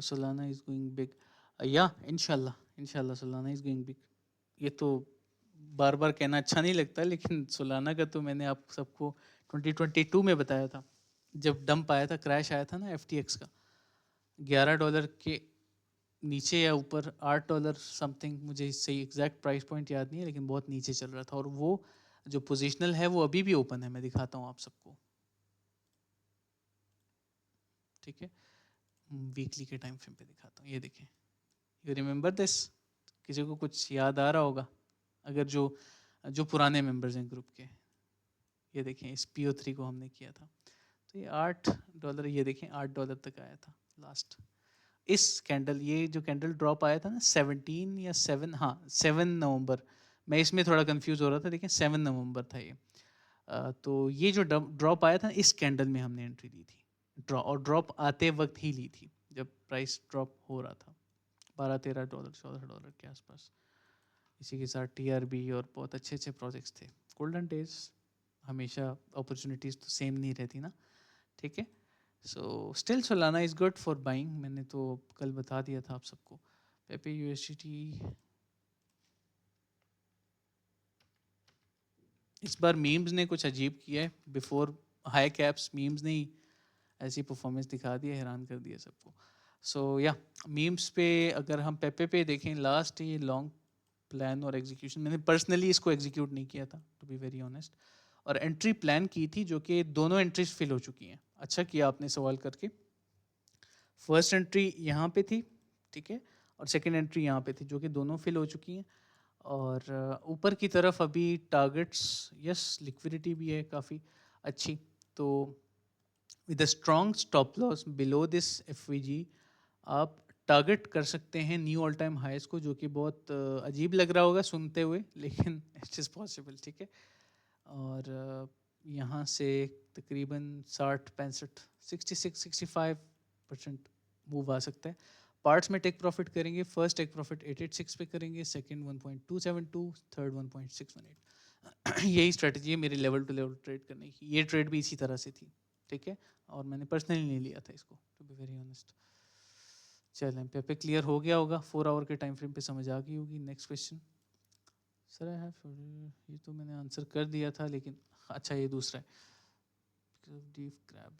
Solana is going big, या इंशाल्लाह इंशाल्लाह सोलाना इज गोइंग बिग। ये तो बार बार कहना अच्छा नहीं लगता, लेकिन सोलाना का तो मैंने आप सबको 2022 में बताया था, जब डंप आया था, क्रैश आया था ना FTX का, $11 के नीचे या ऊपर, $8 समथिंग, मुझे इससे एग्जैक्ट प्राइस पॉइंट याद नहीं है, लेकिन बहुत नीचे चल रहा था। और वो जो पोजिशनल है वो अभी भी ओपन है, मैं दिखाता हूँ आप सबको, ठीक है, वीकली के टाइम फ्रेम पे दिखाता हूँ। ये देखें, यू रिमेंबर दिस, किसी को कुछ याद आ रहा होगा अगर जो जो पुराने मेंबर्स हैं ग्रुप के। ये देखें, इस PO3 को हमने किया था, तो ये $8, ये देखें $8 तक आया था लास्ट। इस कैंडल, ये जो कैंडल ड्रॉप आया था ना 17 या 7, हाँ 7 नवंबर, मैं इसमें थोड़ा कंफ्यूज हो रहा था, देखें 7 नवंबर था ये। तो ये जो ड्रॉप आया था, इस कैंडल में हमने एंट्री ली थी, और ड्रॉप आते वक्त ही ली थी, जब प्राइस ड्रॉप हो रहा था $12-13 $14 के आसपास। इसी के साथ TRB और बहुत अच्छे अच्छे प्रोजेक्ट्स थे, गोल्डन डेज। हमेशा अपॉर्चुनिटीज़ तो सेम नहीं रहती ना, ठीक है। So still Solana is good for buying, मैंने तो कल बता दिया था आप सबको। पेपे USDT, इस बार मीम्स ने कुछ अजीब किया है, बिफोर हाई कैप्स मीम्स ने ही ऐसी परफॉर्मेंस दिखा दी है, हैरान कर दिया सबको। सो या, मीम्स पे अगर हम पेपे पे देखें, लास्ट ये लॉन्ग प्लान और एग्जीक्यूशन, मैंने पर्सनली इसको एग्जीक्यूट नहीं किया था, टू बी वेरी ऑनेस्ट, और एंट्री प्लान की थी, जो कि दोनों एंट्रीज फिल हो चुकी हैं। अच्छा किया आपने सवाल करके। फर्स्ट एंट्री यहाँ पे थी, ठीक है, और सेकेंड एंट्री यहाँ पे थी, जो कि दोनों फिल हो चुकी हैं। और ऊपर की तरफ अभी टारगेट्स, यस लिक्विडिटी भी है काफ़ी अच्छी। तो with a strong stop loss below this FVG आप टारगेट कर सकते हैं न्यू ऑल टाइम हाईस को, जो कि बहुत अजीब लग रहा होगा सुनते हुए, लेकिन इट इज़ पॉसिबल, ठीक है। और यहाँ से तकरीबन 60-65 66-65% मूव आ सकता है। पार्ट्स में टेक प्रॉफिट करेंगे, फर्स्ट टेक प्रॉफिट 886 पे करेंगे, सेकंड 1272, थर्ड 1618। यही स्ट्रेटजी है मेरी लेवल टू लेवल ट्रेड करने की। ये ट्रेड भी इसी तरह से थी, ठीक है, और मैंने पर्सनली नहीं लिया था इसको, टू बी वेरी ऑनेस्ट। चलें, पे क्लियर हो गया होगा, 4 आवर के टाइम फ्रेम पे समझ आ गई होगी। Next question sir, I have, ये तो मैंने आंसर कर दिया था, लेकिन अच्छा ये दूसरा है, डीप क्रैब।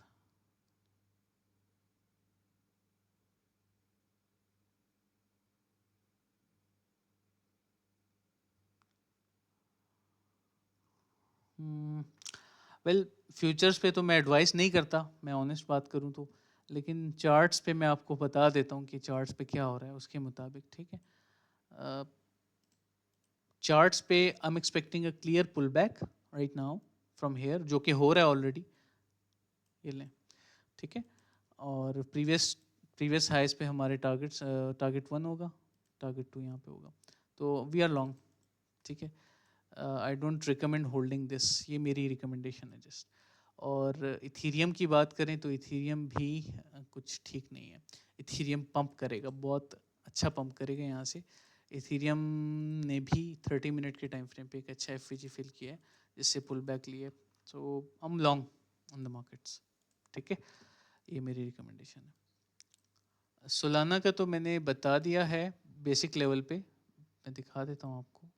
वेल फ्यूचर्स पे तो मैं एडवाइस नहीं करता, मैं ऑनेस्ट बात करूं तो, लेकिन चार्ट्स पे मैं आपको बता देता हूं कि चार्ट्स पे क्या हो रहा है उसके मुताबिक, ठीक है। चार्ट्स पे I am expecting a clear pull back right now from here, जो कि हो रहा है ऑलरेडी, ये लें, ठीक है। और प्रीवियस हाइस पे हमारे टारगेट 1 होगा, टारगेट 2 यहाँ पे होगा, तो वी आर लॉन्ग, ठीक है। I don't recommend holding this, ये मेरी रिकमेंडेशन है जस्ट। और इथीरियम की बात करें तो इथीरियम भी कुछ ठीक नहीं है। इथीरियम पंप करेगा, बहुत अच्छा पंप करेगा यहाँ से। इथीरियम ने भी 30 मिनट के टाइम फ्रेम पे एक अच्छा एफवीजी फिल किया है, जिससे पुल बैक लिए, so I am long on the markets, ठीक है। ये मेरी रिकमेंडेशन है। सोलाना का तो मैंने बता दिया है बेसिक लेवल पे, मैं दिखा देता हूँ आपको,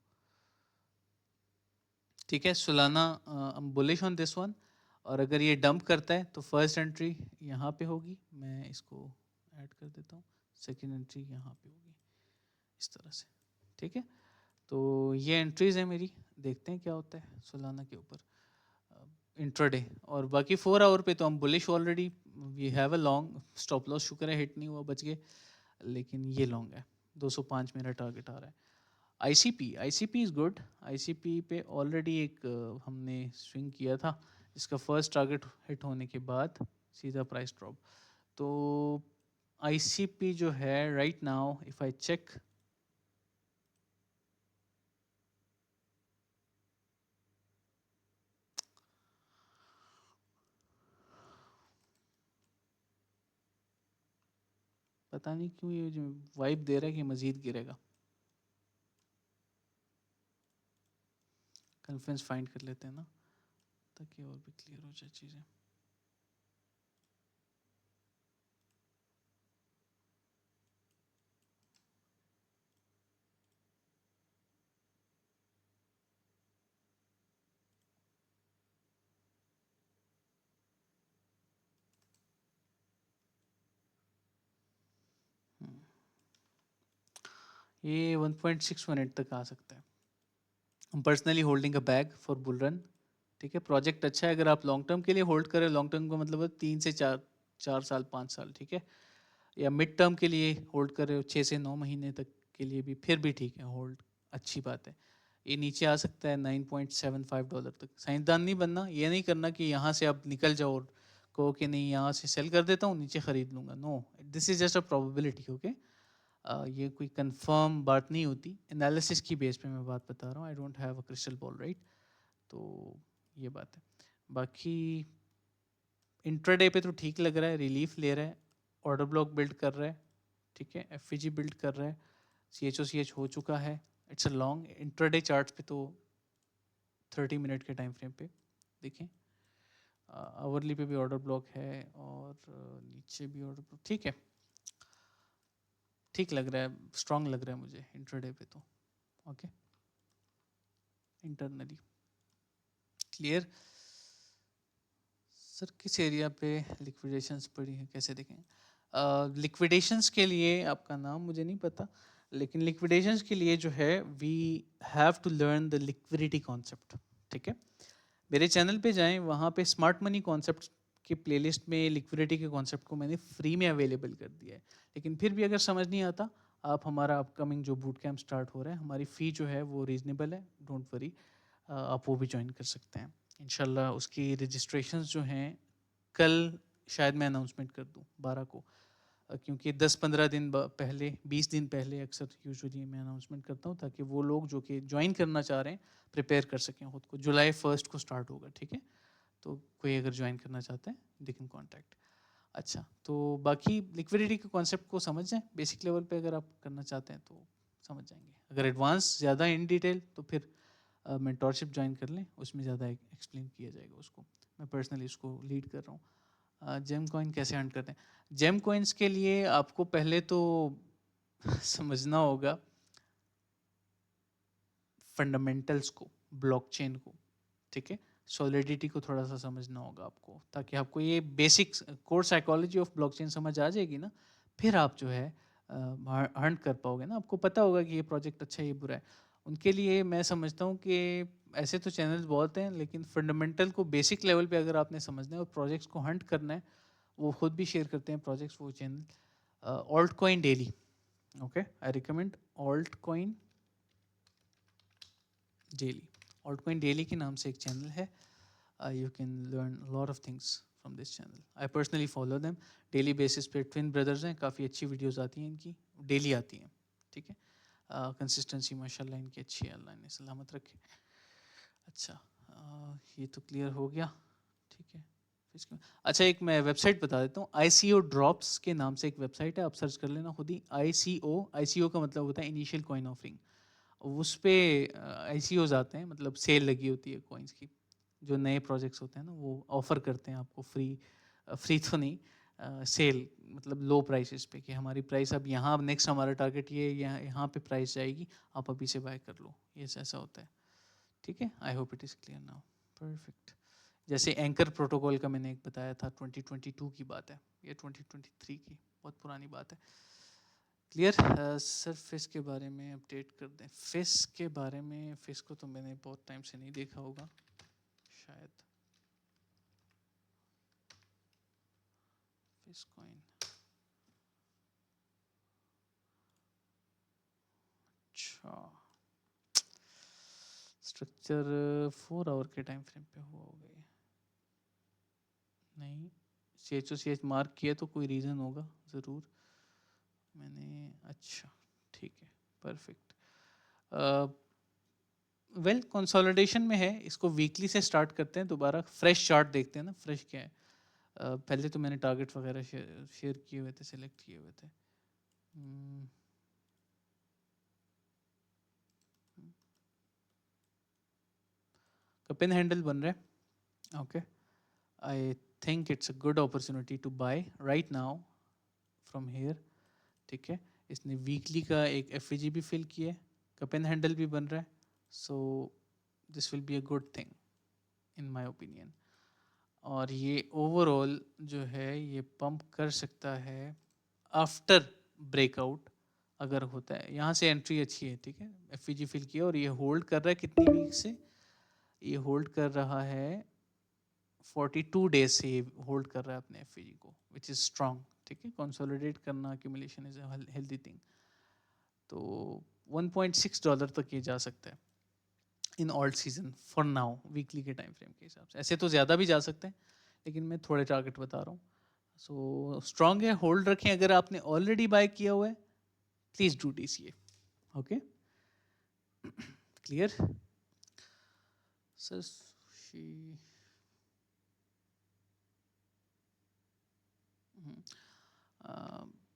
ठीक है। Solana bullish on this one, और अगर ये डंप करता है तो फर्स्ट एंट्री यहाँ पे होगी, मैं इसको ऐड कर देता हूँ, सेकंड एंट्री यहाँ पे होगी, इस तरह से, ठीक है। तो ये एंट्रीज है मेरी, देखते हैं क्या होता है सोलाना के ऊपर इंट्राडे। और बाकी 4 आवर पे तो हम bullish already, we have a long stop loss, शुक्र है हिट नहीं हुआ, बच गए, लेकिन ये लॉन्ग है, 205 मेरा टारगेट आ रहा है। आईसीपी इज़ गुड, आईसीपी पे ऑलरेडी एक हमने स्विंग किया था, जिसका फर्स्ट टारगेट हिट होने के बाद सीधा प्राइस ड्रॉप। तो आईसीपी जो है right now if I check, पता नहीं क्यों ये जो वाइब दे रहा है कि मज़ीद गिरेगा। कन्फ्रेंस फाइंड कर लेते हैं ना, ताकि और भी क्लियर हो जाए चीज़ें। ये 1.618 तक आ सकता है। हम personally holding a bag for bull run, ठीक है। प्रोजेक्ट अच्छा है, अगर आप लॉन्ग टर्म के लिए होल्ड करें, लॉन्ग टर्म का मतलब है 3 से 4 साल 5 साल, ठीक है। या मिड टर्म के लिए होल्ड कर रहे हो 6 से 9 महीने तक के लिए भी, फिर भी ठीक है, होल्ड अच्छी बात है। ये नीचे आ सकता है $9.75 तक। साइंसदान नहीं बनना, ये नहीं करना कि यहाँ से आप निकल जाओ और कहो कि नहीं यहाँ से सेल कर देता हूँ, नीचे खरीद लूँगा। No, this is just a probability, okay. ये कोई कंफर्म बात नहीं होती, एनालिसिस की बेस पे मैं बात बता रहा हूँ, I don't have a crystal ball, right. तो ये बात है। बाकी इंट्राडे पे तो ठीक लग रहा है, रिलीफ ले रहा है, ऑर्डर ब्लॉक बिल्ड कर रहा है, ठीक है। एफवीजी बिल्ड कर रहा है, CHOCH हो चुका है, it's a long. Intraday charts पे तो 30 मिनट के टाइम फ्रेम पे देखें, आवरली पे भी ऑर्डर ब्लॉक है, और नीचे भी ऑर्डर ब्लॉक, ठीक है, ठीक लग रहा है, स्ट्रांग लग रहा है मुझे इंट्राडे पे तो, ओके। Internally clear. सर किस एरिया पे लिक्विडेशंस पड़ी हैं, कैसे देखें? लिक्विडेशंस के लिए आपका नाम मुझे नहीं पता, लेकिन लिक्विडेशंस के लिए जो है we have to learn the liquidity concept, ठीक है। मेरे चैनल पे जाएं, वहाँ पे स्मार्ट मनी कॉन्सेप्ट की प्लेलिस्ट में लिक्विडिटी के कॉन्सेप्ट को मैंने फ्री में अवेलेबल कर दिया है, लेकिन फिर भी अगर समझ नहीं आता आप हमारा अपकमिंग जो बूट कैम्प स्टार्ट हो रहा है, हमारी फ़ी जो है वो रीज़नेबल है, डोंट वरी, आप वो भी ज्वाइन कर सकते हैं इंशाल्लाह। उसकी रजिस्ट्रेशंस जो हैं कल शायद मैं अनाउंसमेंट कर दूं 12 को, क्योंकि 10-15 दिन पहले, 20 दिन पहले अक्सर यूजुअली मैं अनाउंसमेंट करता हूँ, ताकि वो लोग जो कि ज्वाइन करना चाह रहे हैं प्रिपेयर कर सकें खुद को। जुलाई 1 को स्टार्ट होगा, ठीक है, तो कोई अगर ज्वाइन करना चाहते हैं दे कैन कॉन्टैक्ट। अच्छा, तो बाकी लिक्विडिटी के कॉन्सेप्ट को समझ जाएं, बेसिक लेवल पे अगर आप करना चाहते हैं तो समझ जाएंगे। अगर एडवांस ज़्यादा इन डिटेल तो फिर मेंटोरशिप ज्वाइन कर लें, उसमें ज़्यादा एक्सप्लेन किया जाएगा उसको। मैं पर्सनली उसको लीड कर रहा हूँ। जेम कॉइन कैसे अर्न करते हैं? जेम कॉइन्स के लिए आपको पहले तो समझना होगा फंडामेंटल्स को, ब्लॉकचेन को, ठीक है, सॉलिडिटी को थोड़ा सा समझना होगा आपको, ताकि आपको ये basic core psychology of blockchain समझ आ जाएगी ना, फिर आप जो है अर्न कर पाओगे ना। आपको पता होगा कि ये प्रोजेक्ट अच्छा है, ये बुरा है। उनके लिए मैं समझता हूँ कि ऐसे तो चैनल्स बहुत हैं, लेकिन फंडामेंटल को बेसिक लेवल पे अगर आपने समझना है और प्रोजेक्ट्स को हंट करना है, वो खुद भी शेयर करते हैं प्रोजेक्ट्स वो channel, alt coin daily, okay, I recommend alt coin daily. Alt coin daily के नाम से एक चैनल है, you can learn a lot of things from this channel. I personally follow them daily basis पे। Twin brothers हैं, काफ़ी अच्छी videos आती हैं इनकी, डेली आती हैं, ठीक है। कंसिस्टेंसी माशाल्लाह इनकी अच्छी है, अल्लाह ने सलामत रखे। अच्छा, ये तो क्लियर हो गया, ठीक है। अच्छा, एक मैं वेबसाइट बता देता हूँ, ICO ड्रॉप्स के नाम से एक वेबसाइट है, आप सर्च कर लेना खुद ही। ICO का मतलब होता है इनिशियल कॉइन ऑफरिंग। उस पर ICOs आते हैं, मतलब सेल लगी होती है कॉइन्स की। जो नए प्रोजेक्ट्स होते हैं ना, वो ऑफ़र करते हैं आपको फ्री तो नहीं, सेल, मतलब लो प्राइसेस पे, कि हमारी प्राइस अब यहाँ, नेक्स्ट हमारा टारगेट ये, यहाँ पे प्राइस जाएगी, आप अभी से बाय कर लो, ये ऐसा होता है, ठीक है। I hope it is clear now, perfect. जैसे एंकर प्रोटोकॉल का मैंने एक बताया था, 2022 की बात है, ये 2023 की, बहुत पुरानी बात है। क्लियर। सर फिश के बारे में अपडेट कर दें। फिश के बारे में, फिश को तो मैंने बहुत टाइम से नहीं देखा होगा शायद। फिश कॉइन, अच्छा, स्ट्रक्चर 4 आवर के टाइम फ्रेम पे हुआ होगा ये, नहीं, CHOCH मार्क किया तो कोई रीज़न होगा ज़रूर मैंने। अच्छा, ठीक है, परफेक्ट। वेल, कंसोलिडेशन में है, इसको वीकली से स्टार्ट करते हैं, दोबारा फ्रेश चार्ट देखते हैं ना, फ्रेश क्या है। पहले तो मैंने टारगेट वगैरह शेयर किए हुए थे, सिलेक्ट किए हुए थे। कपिन हैंडल बन रहा है, okay. I think it's a good opportunity to buy right now from here, ठीक है। इसने वीकली का एक FVG भी फिल किया है, कपिन हैंडल भी बन रहा है, so this will be a good thing in my opinion. और ये ओवरऑल जो है ये पंप कर सकता है आफ्टर ब्रेकआउट, अगर होता है। यहाँ से एंट्री अच्छी है, ठीक है, FVG फिल किया और ये होल्ड कर रहा है कितनी वीक से, ये होल्ड कर रहा है 42 डेज से, ये होल्ड कर रहा है अपने FVG को, विच इज़ स्ट्रॉन्ग, ठीक है। कंसोलिडेट करना, accumulation is a healthy thing. तो $1.6 तक ये जा सकता है in alt season for now, weekly के टाइम फ्रेम के हिसाब से। ऐसे तो ज़्यादा भी जा सकते हैं, लेकिन मैं थोड़े टारगेट बता रहा हूँ। सो स्ट्रॉन्ग है, होल्ड रखें। अगर आपने ऑलरेडी बाय किया हुआ है, please do DCA, okay, clear. Sir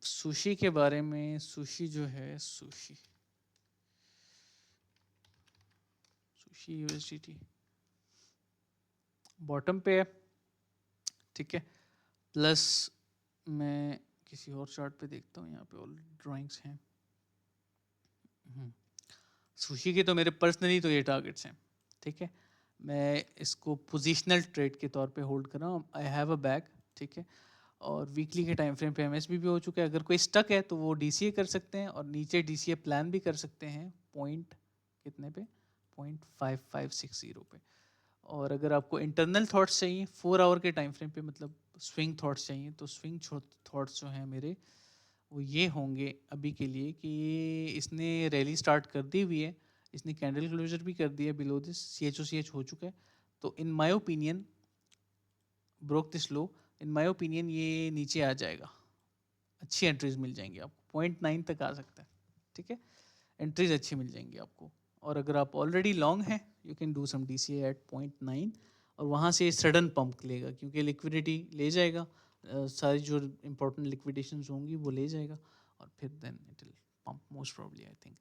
sushi के बारे में, सुशी जो है, सुशी USDT बॉटम पे है, ठीक है। प्लस मैं किसी और चार्ट पे देखता हूँ, यहाँ पे ऑल ड्राइंग्स हैं। सुशी के तो मेरे पर्सनली तो ये टारगेट्स हैं, ठीक है। मैं इसको पोजिशनल ट्रेड के तौर पे होल्ड कर रहा हूँ। आई हैव अ बैग, ठीक है, और वीकली के टाइम फ्रेम पे MSB भी हो चुका है। अगर कोई स्टक है तो वो DCA कर सकते हैं, और नीचे DCA प्लान भी कर सकते हैं, पॉइंट कितने पे, 0.5560 पे। और अगर आपको इंटरनल थॉट्स चाहिए 4 आवर के टाइम फ्रेम पे, मतलब स्विंग थॉट्स चाहिए, तो स्विंग थॉट्स जो हैं मेरे, वो ये होंगे अभी के लिए कि इसने रैली स्टार्ट कर दी हुई है, इसने कैंडल क्लोजर भी कर दिया बिलो दिस, CHOCH हो चुका है। तो इन my opinion broke this low, in my opinion ये नीचे आ जाएगा, अच्छी एंट्रीज मिल जाएंगी आपको, 0.9 तक आ सकता है, ठीक है, एंट्रीज अच्छी मिल जाएंगी आपको। और अगर आप ऑलरेडी लॉन्ग हैं, you can do some DCA at 0.9 और वहाँ से सडन पंप लेगा क्योंकि लिक्विडिटी ले जाएगा, सारी जो इंपॉर्टेंट लिक्विडेशंस होंगी वो ले जाएगा और फिर then it will pump most probably I think.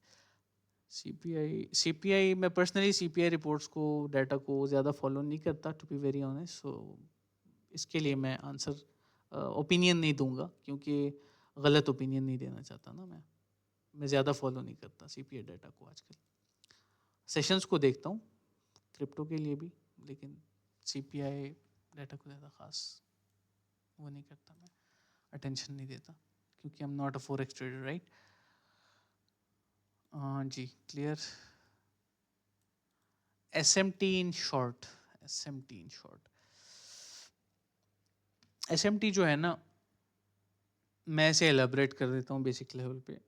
CPI मैं पर्सनली CPI रिपोर्ट्स को, डाटा को ज़्यादा फॉलो नहीं करता to be very honest, so इसके लिए मैं आंसर ओपिनियन नहीं दूंगा क्योंकि गलत ओपिनियन नहीं देना चाहता ना मैं ज़्यादा फॉलो नहीं करता CPI डाटा को आजकल। सेशंस को देखता हूँ क्रिप्टो के लिए भी, लेकिन CPI डाटा को ज़्यादा ख़ास वो नहीं करता, मैं अटेंशन नहीं देता क्योंकि I am not a forex trader, right. जी clear. SMT in short, SMT जो है ना, मैं इसे एलेबरेट कर देता हूँ बेसिक लेवल पे।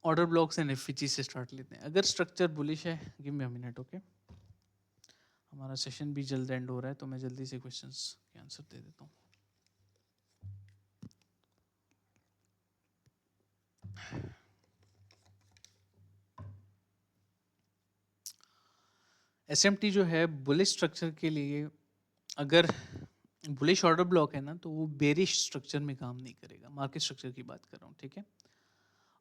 ऑर्डर ब्लॉक्स एंड एफिजी से स्टार्ट लेते हैं। अगर स्ट्रक्चर बुलिश है, give me a minute, okay, हमारा सेशन भी जल्द एंड हो रहा है तो मैं जल्दी से क्वेश्चंस के आंसर दे देता हूँ। SMT जो है बुलिश स्ट्रक्चर के लिए, अगर बुलिश ऑर्डर ब्लॉक है ना तो वो बेरिश स्ट्रक्चर में काम नहीं करेगा, मार्केट स्ट्रक्चर की बात कर रहा हूँ, ठीक है।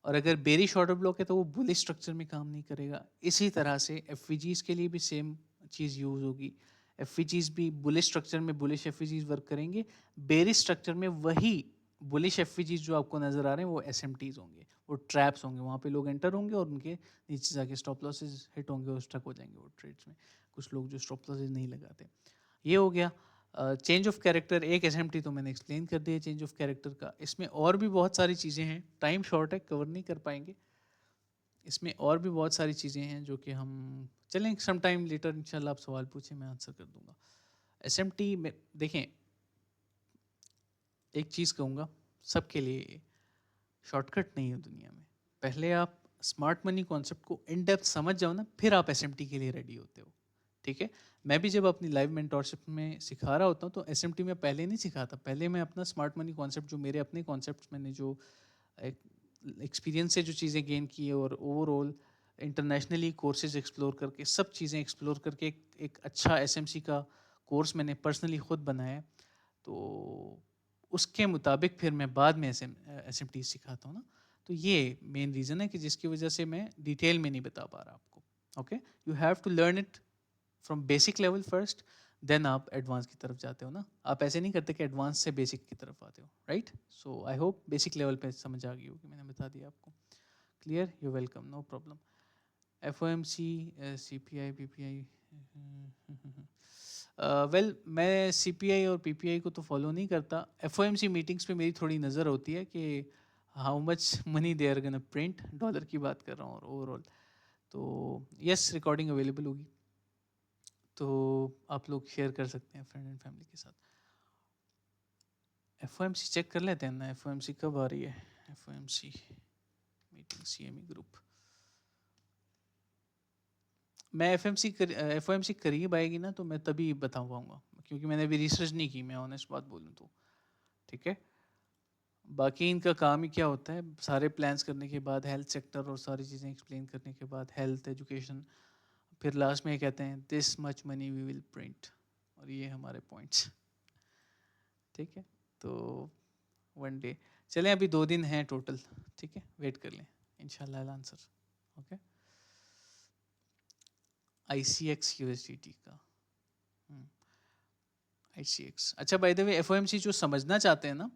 और अगर बेरिश ऑर्डर ब्लॉक है तो वो बुलिश स्ट्रक्चर में काम नहीं करेगा। इसी तरह से एफवीजीज के लिए भी सेम चीज़ यूज होगी, एफवीजीज भी बुलिश स्ट्रक्चर में बुलिश एफवीजीज वर्क करेंगे, बेरिश स्ट्रक्चर में वही बुलिश एफवीजीज जो आपको नजर आ रहे हैं वो एसएमटीज होंगे, वो ट्रैप्स होंगे, वहाँ पे लोग एंटर होंगे और उनके नीचे जाके स्टॉप लॉसेज हिट होंगे और स्टक हो जाएंगे वो ट्रेड्स में। कुछ लोग जो स्टॉप लॉसेज नहीं लगाते, ये हो गया। चेंज ऑफ कैरेक्टर, एक एसएमटी तो मैंने एक्सप्लेन कर दिया चेंज ऑफ कैरेक्टर का। इसमें और भी बहुत सारी चीज़ें हैं, टाइम शॉर्ट है, कवर नहीं कर पाएंगे। इसमें और भी बहुत सारी चीज़ें हैं जो कि हम चलें सम टाइम लेटर इंशाल्लाह, आप सवाल पूछें मैं आंसर कर दूंगा। एसएमटी में देखें, एक चीज़ कहूँगा सबके लिए, शॉर्टकट नहीं है दुनिया में। पहले आप स्मार्ट मनी कॉन्सेप्ट को इन डेप्थ समझ जाओ ना, फिर आप एसएमटी के लिए रेडी होते हो, ठीक है। मैं भी जब अपनी लाइव मेंटोरशिप में सिखा रहा होता हूँ तो एसएमटी में पहले नहीं सिखाता, पहले मैं अपना स्मार्ट मनी कॉन्सेप्ट, जो मेरे अपने कॉन्सेप्ट मैंने जो एक्सपीरियंस से जो चीज़ें गेन की और ओवरऑल इंटरनेशनली कोर्सेज एक्सप्लोर करके, सब चीज़ें एक्सप्लोर करके एक अच्छा एसएमसी का कोर्स मैंने पर्सनली खुद बनाया है। तो उसके मुताबिक फिर मैं बाद में एसएमटी सिखाता हूँ ना, तो ये मेन रीज़न है कि जिसकी वजह से मैं डिटेल में नहीं बता पा रहा आपको। Okay, you have to learn it from basic level first, then आप एडवांस की तरफ जाते हो ना। आप ऐसे नहीं करते कि एडवांस से बेसिक की तरफ आते हो, right. So I hope basic level पे समझ आ गई होगी, मैंने बता दिया आपको। Clear, you welcome, no problem. FOMC, CPI, PPI, well मैं CPI और PPI को तो फॉलो नहीं करता। FOMC मीटिंग्स पे मेरी थोड़ी नज़र होती है कि how much money they are gonna print, dollar की बात कर रहा हूँ और ओवरऑल। तो यस, रिकॉर्डिंग अवेलेबल होगी तो आप लोग शेयर कर सकते हैं फ्रेंड एंड फैमिली के साथ। FOMC चेक कर लेते हैं ना, FOMC कब आ रही है, FOMC मीटिंग CME ग्रुप। मैं FOMC करीब आएगी ना तो मैं तभी बता पाऊँगा, क्योंकि मैंने अभी रिसर्च नहीं की, मैं ऑनेस्ट बात बोलूँ तो, ठीक है। बाकी इनका काम ही क्या होता है, सारे प्लान्स करने के बाद, हेल्थ सेक्टर और सारी चीज़ें एक्सप्लेन करने के बाद, हेल्थ एजुकेशन, फिर लास्ट में ये कहते हैं this much money we will print, और ये हमारे पॉइंट्स, ठीक है। तो वन डे, चलें अभी 2 दिन हैं टोटल, ठीक है, वेट कर लें इंशाल्लाह आंसर। ओके, ICX USDT का, ICX, अच्छा बाय द वे FOMC जो समझना चाहते हैं ना,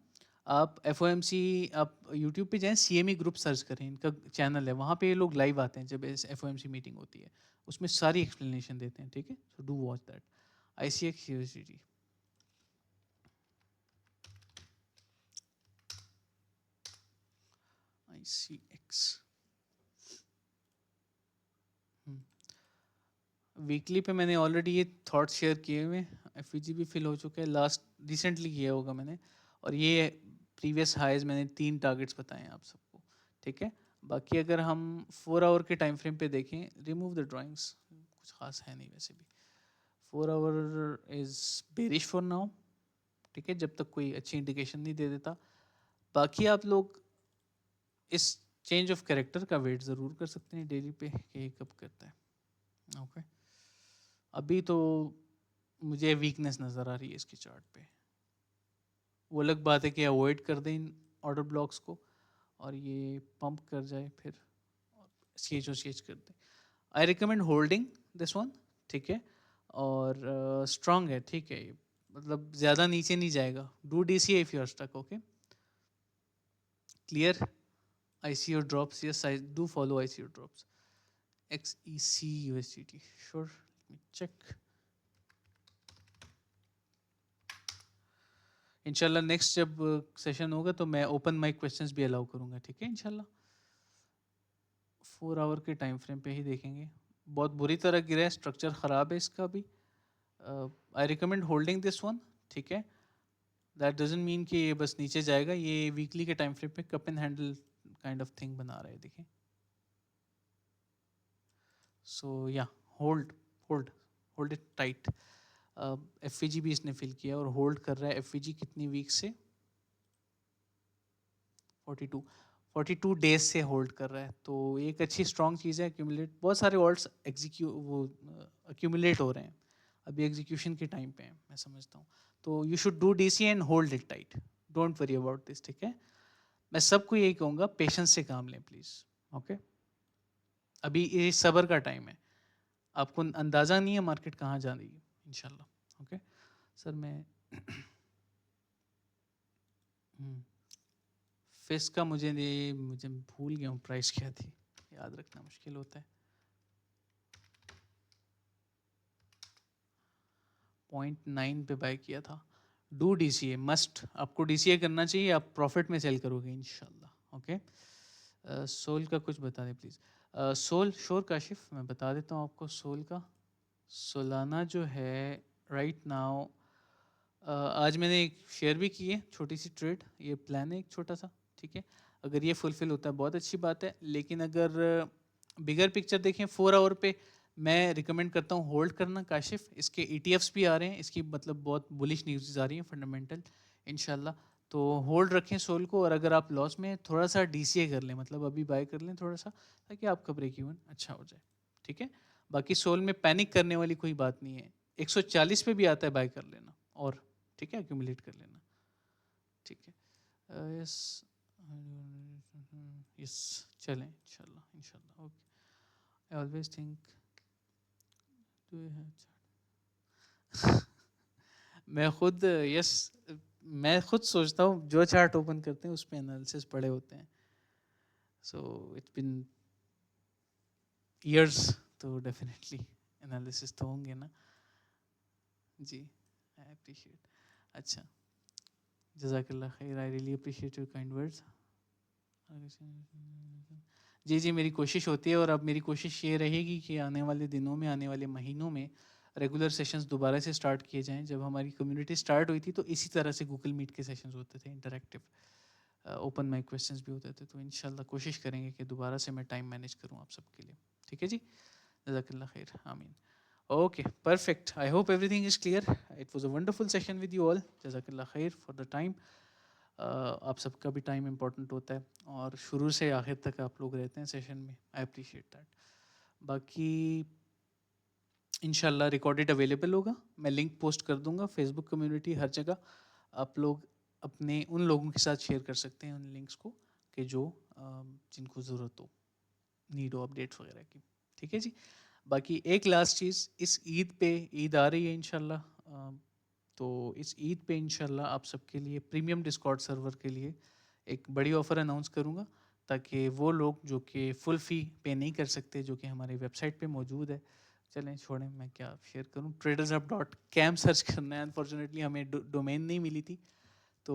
आप FOMC, आप YouTube पे जाएं, CME ग्रुप सर्च करें, इनका चैनल है, वहाँ पे ये लोग लाइव आते हैं जब FOMC मीटिंग होती है, उसमें सारी एक्सप्लेनेशन देते हैं, ठीक है। So do watch that. ICX USDT, ICX weekly पे मैंने ऑलरेडी ये थॉट शेयर किए हुए, FEG भी फिल हो चुका है, लास्ट रिसेंटली किया होगा मैंने, और ये प्रीवियस हाइज मैंने 3 टारगेट्स बताए हैं आप सबको, ठीक है। बाकी अगर हम 4 आवर के टाइम फ्रेम पे देखें, रिमूव द ड्राइंग्स, कुछ खास है नहीं वैसे भी। 4 hour is bearish for now, ठीक है, जब तक कोई अच्छी इंडिकेशन नहीं दे देता। बाकी आप लोग इस चेंज ऑफ कैरेक्टर का वेट ज़रूर कर सकते हैं डेली पे कि ये कब करता है। ओके, अभी तो मुझे वीकनेस नज़र आ रही है इसकी चार्ट पे। वो अलग बात है कि अवॉइड कर दें इन ऑर्डर ब्लॉक्स को और ये पंप कर जाए फिर सीएच और सीएच कर दें। I recommend holding this one, ठीक है, और स्ट्रॉन्ग है, ठीक है, मतलब ज़्यादा नीचे नहीं जाएगा। Do D C if you are stuck, okay, clear. ICO drops, yes, I do follow ICO drops. XEC USDT, sure, let me check. इंशाल्लाह नेक्स्ट जब सेशन होगा तो मैं ओपन माइक क्वेश्चंस भी अलाउ करूंगा, ठीक है इंशाल्लाह। 4 आवर के टाइम फ्रेम पे ही देखेंगे। बहुत बुरी तरह गिरा है, स्ट्रक्चर ख़राब है इसका भी। I recommend holding this one, ठीक है। दैट डजंट मीन कि ये बस नीचे जाएगा, ये वीकली के टाइम फ्रेम पे cup and handle kind of thing बना रहा है, देखिए। सो या hold hold hold it tight. F भी इसने फिल किया और होल्ड कर रहा है। एफ कितनी वीक से? 42 डेज से होल्ड कर रहा है, तो एक अच्छी स्ट्रॉन्ग चीज़ है। एक्यूमुलेट, बहुत सारे ऑल्ट्स एक्यूमुलेट हो रहे हैं, अभी एग्जीक्यूशन के टाइम पे हैं, मैं समझता हूँ। तो you should do DC and hold it tight, don't worry about this, ठीक है। मैं सबको यही कहूँगा, पेशेंस से काम लें प्लीज़, ओके। अभी ये सब्र का टाइम है, आपको अंदाज़ा नहीं है मार्केट कहाँ जा रही है, इंशाल्लाह, ओके। सर मैं फिश का मुझे भूल गया हूँ प्राइस क्या थी, याद रखना मुश्किल होता है। 0.9 पे बाय किया था। डू DCA, मस्ट, आपको DCA करना चाहिए, आप प्रॉफिट में सेल करोगे इंशाल्लाह, ओके। सोल का कुछ बता दें प्लीज़। सोल, श्योर काशिफ, मैं बता देता हूँ आपको सोल का। सोलाना जो है राइट नाउ, आज मैंने एक शेयर भी की है, छोटी सी ट्रेड, ये प्लान है एक छोटा सा, ठीक है। अगर ये फुलफिल होता है बहुत अच्छी बात है, लेकिन अगर बिगर पिक्चर देखें 4 आवर पे, मैं रिकमेंड करता हूँ होल्ड करना काशिफ। इसके ETFs भी आ रहे हैं, इसकी मतलब बहुत बुलिश न्यूज़ आ रही है फंडामेंटल, इंशाल्लाह। तो होल्ड रखें सोल को, और अगर आप लॉस में थोड़ा सा DCA कर लें, मतलब अभी बाय कर लें थोड़ा सा, ताकि आपका ब्रेक इवन अच्छा हो जाए, ठीक है। बाकी सोल में पैनिक करने वाली कोई बात नहीं है, 140 पे भी आता है, बाय कर लेना, और ठीक है, एक्यूमुलेट कर लेना, ठीक है। यस यस, चलें इंशाल्लाह इंशाल्लाह, okay. I always think, do you have मैं खुद, यस, मैं खुद सोचता हूँ जो चार्ट ओपन करते हैं उस पर एनालिसिस पड़े होते हैं, सो इट्स बिन ईयर्स, तो डेफिनेटली एनालिसिस तो होंगे ना जी। आई अप्रिशिएट, अच्छा, जज़ाकल्लाह खैर, I really appreciate your kind words. जी जी, मेरी कोशिश होती है, और अब मेरी कोशिश ये रहेगी कि आने वाले दिनों में, आने वाले महीनों में रेगुलर सेशंस दोबारा से स्टार्ट किए जाएं। जब हमारी कम्युनिटी स्टार्ट हुई थी तो इसी तरह से गूगल मीट के सेशंस होते थे, इंटरेक्टिव, ओपन माइक क्वेश्चंस भी होते थे। तो इंशाल्लाह कोशिश करेंगे कि दोबारा से मैं टाइम मैनेज करूं आप सबके लिए, ठीक है जी। जज़ाकल्लाह खैर, आमीन। Okay, perfect, I hope everything is clear. It was a wonderful session with you all, जज़ाकल्लाह खैर फॉर द टाइम। आप सबका भी टाइम इम्पोर्टेंट होता है, और शुरू से आखिर तक आप लोग रहते हैं सेशन में, आई अप्रिशिएट दैट। बाकी इंशाल्लाह रिकॉर्डेड अवेलेबल होगा, मैं लिंक पोस्ट कर दूंगा फेसबुक कम्युनिटी, हर जगह। आप लोग अपने उन लोगों के साथ शेयर कर सकते हैं उन लिंक्स को, कि जो जिनको ज़रूरत हो, नीड हो अपडेट्स वगैरह की, ठीक है जी। बाकी एक लास्ट चीज़, इस ईद पे, ईद आ रही है इंशाल्लाह, तो इस ईद पे इंशाल्लाह आप सबके लिए प्रीमियम डिस्कॉर्ड सर्वर के लिए एक बड़ी ऑफ़र अनाउंस करूँगा, ताकि वो लोग जो कि फुल फ़ी पे नहीं कर सकते, जो कि हमारी वेबसाइट पे मौजूद है, चलें छोड़ें, मैं क्या शेयर करूँ, tradershub.com सर्च करना है। अनफॉर्चुनेटली हमें डोमेन नहीं मिली थी, तो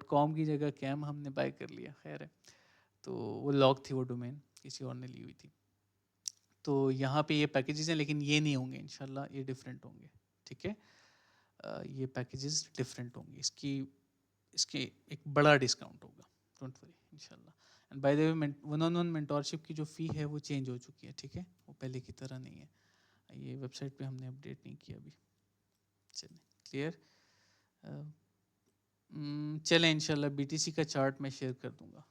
.com की जगह कैम हमने बाय कर लिया, खैर है, तो वो लॉक थी वो डोमेन, किसी और ने ली हुई थी। तो यहाँ पे ये पैकेजेस हैं, लेकिन ये नहीं होंगे इंशाल्लाह, ये डिफरेंट होंगे, ठीक है। ये पैकेजेस डिफरेंट होंगे, इसकी इसके एक बड़ा डिस्काउंट होगा, डोंट वरी इंशाल्लाह। And bye the way one on one mentorship की जो फ़ी है वो चेंज हो चुकी है, ठीक है, वो पहले की तरह नहीं है, ये वेबसाइट पे हमने अपडेट नहीं किया अभी। चलिए क्लियर। चलें इंशाल्लाह BTC का चार्ट मैं शेयर कर दूंगा।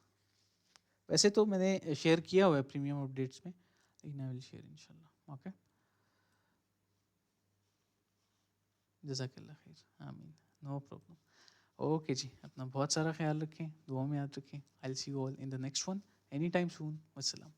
वैसे तो मैंने शेयर किया हुआ है प्रीमियम अपडेट्स में, लेकिन आई विल शेयर इंशाल्लाह। ओके, जज़ाकल्लाह खैर, आमीन, नो प्रॉब्लम। ओके जी, अपना बहुत सारा ख्याल रखें, दुआ में याद रखें। I will see you all in the next one any time soon. वस्सलाम।